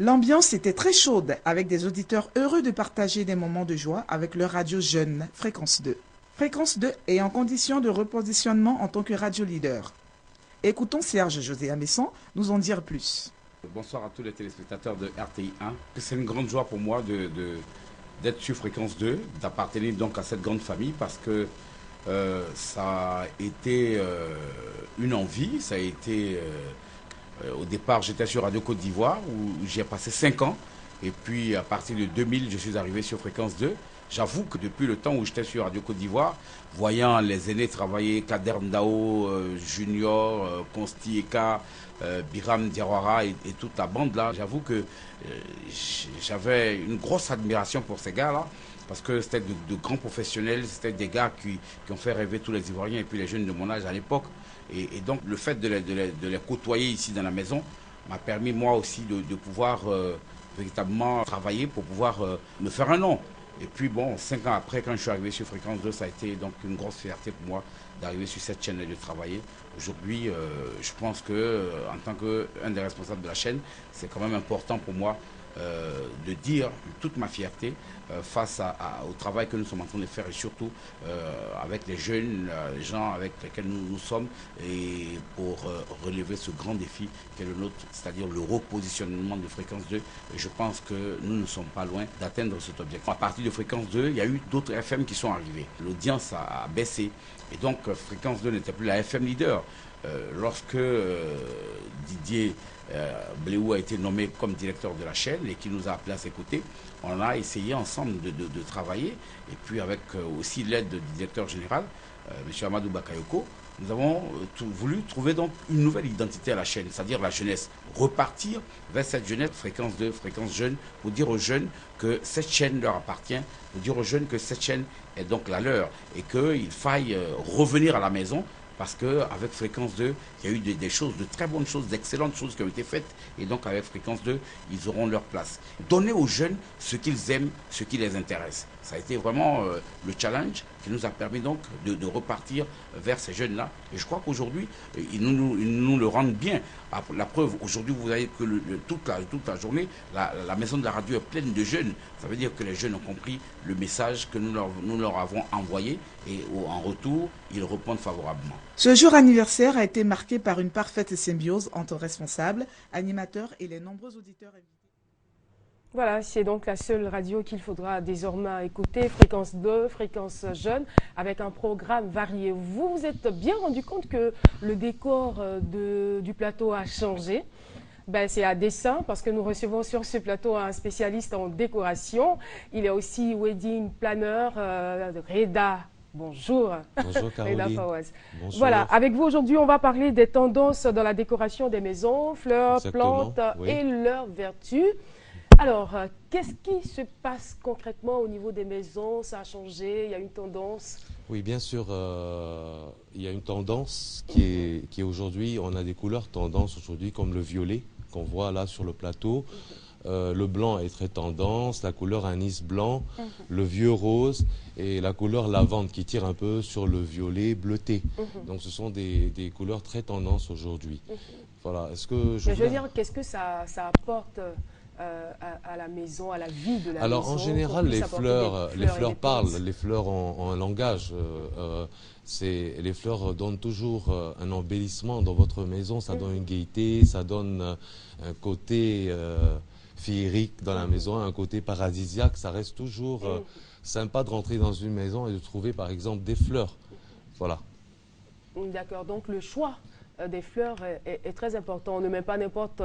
L'ambiance était très chaude avec des auditeurs heureux de partager des moments de joie avec leur radio jeune, Fréquence 2. Fréquence 2 est en condition de repositionnement en tant que radio leader. Écoutons Serge José Amesson nous en dire plus. Bonsoir à tous les téléspectateurs de RTI 1. C'est une grande joie pour moi d'être sur Fréquence 2, d'appartenir donc à cette grande famille parce que ça a été une envie, ça a été... au départ, j'étais sur Radio Côte d'Ivoire où j'ai passé 5 ans. Et puis, à partir de 2000, je suis arrivé sur Fréquence 2. J'avoue que depuis le temps où j'étais sur Radio Côte d'Ivoire, voyant les aînés travailler, Kader Ndao, Junior, Consti Eka, Biram Diawara et toute la bande là, j'avoue que j'avais une grosse admiration pour ces gars-là. Parce que c'était de grands professionnels, c'était des gars qui ont fait rêver tous les Ivoiriens et puis les jeunes de mon âge à l'époque. Et donc le fait de les côtoyer ici dans la maison m'a permis moi aussi de pouvoir véritablement travailler pour pouvoir me faire un nom. Et puis bon, 5 ans après, quand je suis arrivé sur Fréquence 2, ça a été donc une grosse fierté pour moi d'arriver sur cette chaîne et de travailler. Aujourd'hui, je pense que en tant qu'un des responsables de la chaîne, c'est quand même important pour moi de dire toute ma fierté face au travail que nous sommes en train de faire et surtout avec les jeunes, les gens avec lesquels nous sommes et pour relever ce grand défi qui est le nôtre, c'est-à-dire le repositionnement de Fréquence 2. Et je pense que nous ne sommes pas loin d'atteindre cet objectif. À partir de Fréquence 2, il y a eu d'autres FM qui sont arrivés. L'audience a baissé et donc Fréquence 2 n'était plus la FM leader. Lorsque Didier Bléou a été nommé comme directeur de la chaîne et qui nous a appelé à ses côtés, on a essayé ensemble de travailler. Et puis avec aussi l'aide du directeur général, M. Amadou Bakayoko, nous avons voulu trouver donc une nouvelle identité à la chaîne, c'est-à-dire la jeunesse. Repartir vers cette jeunesse, Fréquence 2, Fréquence Jeune, pour dire aux jeunes que cette chaîne leur appartient, pour dire aux jeunes que cette chaîne est donc la leur et qu'il faille revenir à la maison. Parce qu'avec Fréquence 2, il y a eu des choses, de très bonnes choses, d'excellentes choses qui ont été faites. Et donc avec Fréquence 2, ils auront leur place. Donner aux jeunes ce qu'ils aiment, ce qui les intéresse. Ça a été vraiment le challenge qui nous a permis donc de repartir vers ces jeunes-là. Et je crois qu'aujourd'hui, ils nous le rendent bien. La preuve, aujourd'hui, vous voyez que toute la journée, la maison de la radio est pleine de jeunes. Ça veut dire que les jeunes ont compris le message que nous leur avons envoyé et en retour, ils répondent favorablement. Ce jour anniversaire a été marqué par une parfaite symbiose entre responsables, animateurs et les nombreux auditeurs invités. Voilà, c'est donc la seule radio qu'il faudra désormais écouter, Fréquence 2, Fréquence Jeune, avec un programme varié. Vous vous êtes bien rendu compte que le décor du plateau a changé. C'est à dessein parce que nous recevons sur ce plateau un spécialiste en décoration. Il est aussi wedding planner, Reda. Bonjour. Bonjour Caroline. Bonjour. Voilà, avec vous aujourd'hui, on va parler des tendances dans la décoration des maisons, fleurs, Exactement, plantes oui. et leurs vertus. Alors, qu'est-ce qui se passe concrètement au niveau des maisons? Ça a changé? Il y a une tendance? Oui, bien sûr, il y a une tendance qui est aujourd'hui, on a des couleurs tendances aujourd'hui comme le violet qu'on voit là sur le plateau. Le blanc est très tendance, la couleur anis blanc, le vieux rose et la couleur lavande qui tire un peu sur le violet bleuté. Donc ce sont des couleurs très tendances aujourd'hui. Voilà. Est-ce que je veux dire, qu'est-ce que ça apporte à la maison, à la vie de la maison? Alors en général, les fleurs parlent, les fleurs ont un langage. Les fleurs donnent toujours un embellissement dans votre maison, ça donne une gaieté, ça donne un côté féerique dans la maison, un côté paradisiaque. Ça reste toujours sympa de rentrer dans une maison et de trouver par exemple des fleurs. Voilà. D'accord, donc le choix des fleurs est très important. On ne met pas n'importe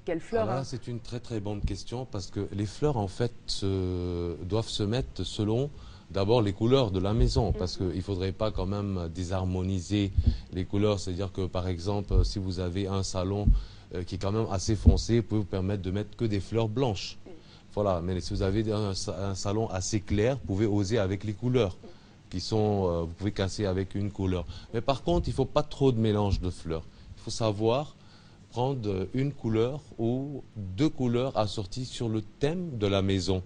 quelle fleur. Là, c'est une très très bonne question parce que les fleurs en fait doivent se mettre selon d'abord les couleurs de la maison parce qu'il ne faudrait pas quand même désharmoniser les couleurs. C'est-à-dire que par exemple si vous avez un salon qui est quand même assez foncé, peut vous permettre de mettre que des fleurs blanches. Voilà, mais si vous avez un salon assez clair, vous pouvez oser avec les couleurs. Vous pouvez casser avec une couleur. Mais par contre, il ne faut pas trop de mélange de fleurs. Il faut savoir prendre une couleur ou deux couleurs assorties sur le thème de la maison.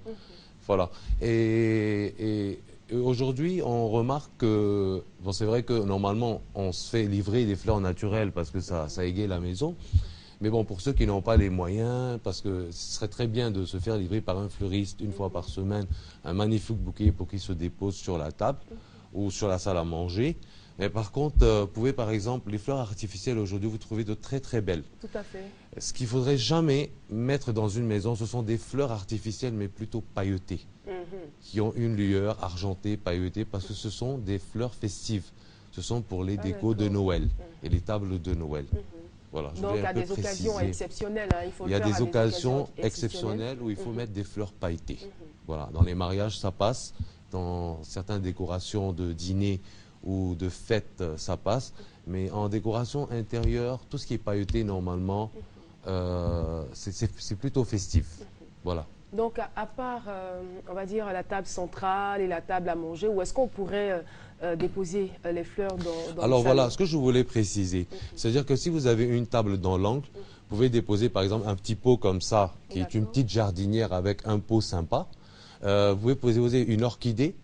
Voilà. Et aujourd'hui, on remarque que, c'est vrai que normalement, on se fait livrer des fleurs naturelles parce que ça égaye la maison. Mais bon, pour ceux qui n'ont pas les moyens, parce que ce serait très bien de se faire livrer par un fleuriste une fois par semaine un magnifique bouquet pour qu'il se dépose sur la table ou sur la salle à manger. Mais par contre, vous pouvez par exemple, les fleurs artificielles aujourd'hui, vous trouvez de très très belles. Tout à fait. Ce qu'il ne faudrait jamais mettre dans une maison, ce sont des fleurs artificielles, mais plutôt pailletées, qui ont une lueur argentée, pailletée, parce que ce sont des fleurs festives. Ce sont pour les décos de Noël et les tables de Noël. Voilà, donc, à des occasions exceptionnelles, hein, il y a des occasions exceptionnelles où il faut mettre des fleurs pailletées. Voilà, dans les mariages, ça passe. Dans certaines décorations de dîner ou de fêtes, ça passe. Mais en décoration intérieure, tout ce qui est pailleté, normalement, c'est plutôt festif. Voilà. Donc, à part, on va dire, la table centrale et la table à manger, où est-ce qu'on pourrait déposer les fleurs dans Alors le voilà, salon? ce que je voulais préciser, c'est-à-dire que si vous avez une table dans l'angle, vous pouvez déposer par exemple un petit pot comme ça, qui est une petite jardinière avec un pot sympa. Vous pouvez poser une orchidée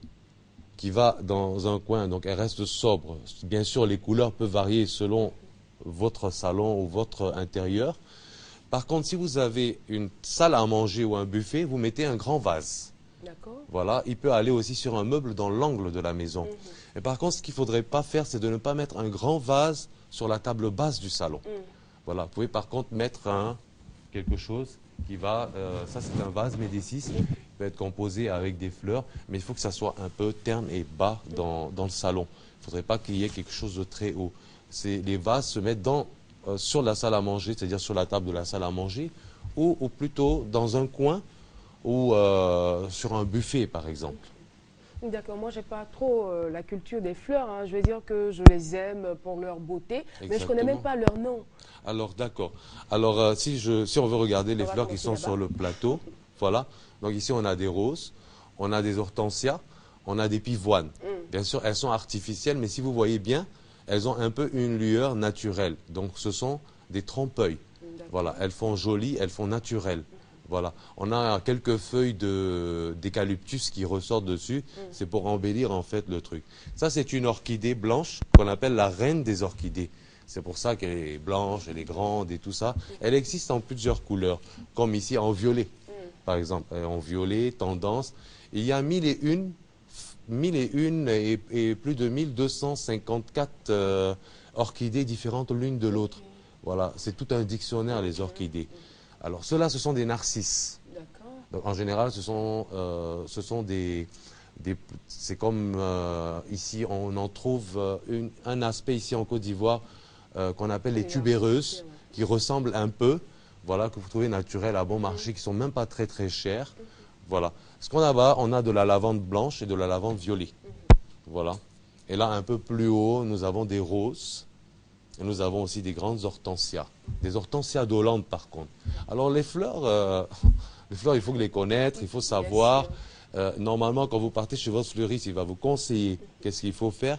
qui va dans un coin, donc elle reste sobre. Bien sûr, les couleurs peuvent varier selon votre salon ou votre intérieur. Par contre, si vous avez une salle à manger ou un buffet, vous mettez un grand vase. Voilà, il peut aller aussi sur un meuble dans l'angle de la maison. Et par contre, ce qu'il ne faudrait pas faire, c'est de ne pas mettre un grand vase sur la table basse du salon. Voilà, vous pouvez par contre mettre quelque chose qui va, ça c'est un vase Médicis, qui peut être composé avec des fleurs, mais il faut que ça soit un peu terne et bas dans le salon. Il ne faudrait pas qu'il y ait quelque chose de très haut. Les vases se mettent sur la salle à manger, c'est-à-dire sur la table de la salle à manger, ou plutôt dans un coin, ou sur un buffet par exemple. D'accord, moi j'ai pas trop la culture des fleurs, hein. Je veux dire que je les aime pour leur beauté, mais je connais même pas leur nom. Alors d'accord. Alors si on veut regarder les fleurs qui sont sur le plateau, voilà. Donc ici on a des roses, on a des hortensias, on a des pivoines. Bien sûr elles sont artificielles, mais si vous voyez bien, elles ont un peu une lueur naturelle. Donc ce sont des trompe-l'œil. Voilà, elles font jolies, elles font naturelles. Voilà, on a quelques feuilles d'eucalyptus qui ressortent dessus, c'est pour embellir en fait le truc. Ça c'est une orchidée blanche qu'on appelle la reine des orchidées. C'est pour ça qu'elle est blanche, elle est grande et tout ça. Elle existe en plusieurs couleurs, comme ici en violet, par exemple. En violet, tendance. Il y a 1001 et plus de 1254 orchidées différentes l'une de l'autre. Voilà, c'est tout un dictionnaire les orchidées. Alors, ceux-là, ce sont des narcisses. Donc, en général, ce sont c'est comme ici, on en trouve un aspect ici en Côte d'Ivoire qu'on appelle les tubéreuses, qui ressemblent un peu, voilà, que vous trouvez naturelles à bon marché, qui ne sont même pas très très chères. Voilà. Ce qu'on a là-bas, on a de la lavande blanche et de la lavande violet. Voilà. Et là, un peu plus haut, nous avons des roses. Et nous avons aussi des grandes hortensias. Des hortensias d'Hollande, par contre. Alors, les fleurs, il faut les connaître, il faut savoir. Normalement, quand vous partez chez votre fleuriste, il va vous conseiller qu'est-ce qu'il faut faire.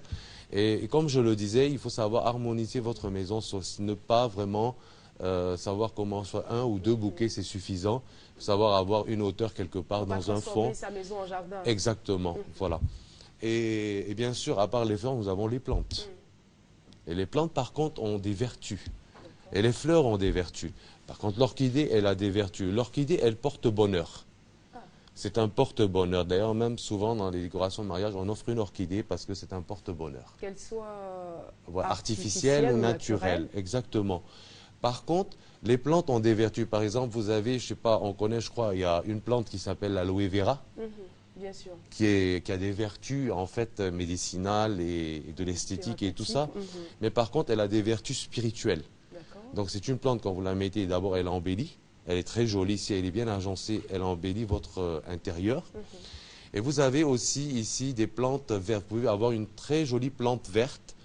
Et comme je le disais, il faut savoir harmoniser votre maison, ne pas vraiment savoir comment, soit un ou deux bouquets, c'est suffisant. Il faut savoir avoir une hauteur quelque part dans un fond. Sa maison en jardin. Exactement, voilà. Et bien sûr, à part les fleurs, nous avons les plantes. Et les plantes, par contre, ont des vertus. Et les fleurs ont des vertus. Par contre, l'orchidée, elle a des vertus. L'orchidée, elle porte bonheur. C'est un porte-bonheur. D'ailleurs, même souvent, dans les décorations de mariage, on offre une orchidée parce que c'est un porte-bonheur. Qu'elle soit artificielle ou naturelle. Exactement. Par contre, les plantes ont des vertus. Par exemple, vous avez, je sais pas, on connaît, je crois, il y a une plante qui s'appelle l'aloe vera. Bien sûr. Qui a des vertus en fait médicinales et de l'esthétique et tout ça. Mais par contre, elle a des vertus spirituelles. Donc c'est une plante, quand vous la mettez, d'abord elle embellit. Elle est très jolie, si elle est bien agencée, elle embellit votre intérieur. Et vous avez aussi ici des plantes vertes. Vous pouvez avoir une très jolie plante verte.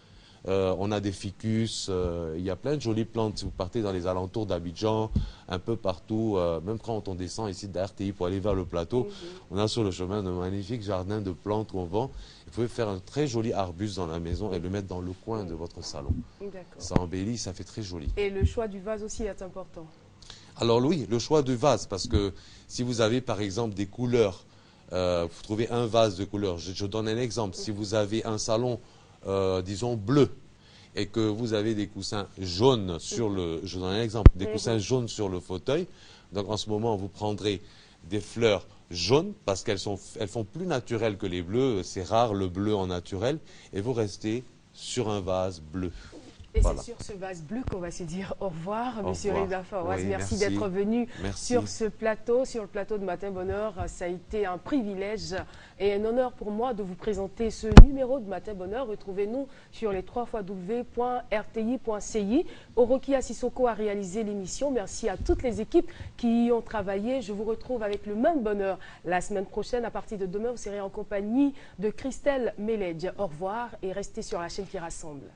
On a des ficus, il y a plein de jolies plantes. Si vous partez dans les alentours d'Abidjan, un peu partout, même quand on descend ici d'RTI pour aller vers le plateau, on a sur le chemin de magnifiques jardins de plantes qu'on vend. Vous pouvez faire un très joli arbuste dans la maison et le mettre dans le coin de votre salon. Ça embellit, ça fait très joli. Et le choix du vase aussi est important. Alors oui, le choix du vase, parce que si vous avez par exemple des couleurs, vous trouvez un vase de couleurs. Je donne un exemple. Si vous avez un salon disons bleu, et que vous avez des coussins jaunes sur le, je donne un exemple, des coussins jaunes sur le fauteuil, donc en ce moment vous prendrez des fleurs jaunes parce qu'elles font plus naturelles que les bleus, c'est rare le bleu en naturel, et vous restez sur un vase bleu. Et voilà. c'est sur ce vase bleu qu'on va se dire au revoir, Au Monsieur revoir. Reda Fawaz. Oui, merci merci. d'être venu Merci. sur ce plateau, sur le plateau de Matin Bonheur. Ça a été un privilège et un honneur pour moi de vous présenter ce numéro de Matin Bonheur. Retrouvez-nous sur les www.rti.ci. Oroki Sissoko a réalisé l'émission. Merci à toutes les équipes qui y ont travaillé. Je vous retrouve avec le même bonheur la semaine prochaine. À partir de demain, vous serez en compagnie de Christelle Meledj. Au revoir et restez sur la chaîne qui rassemble.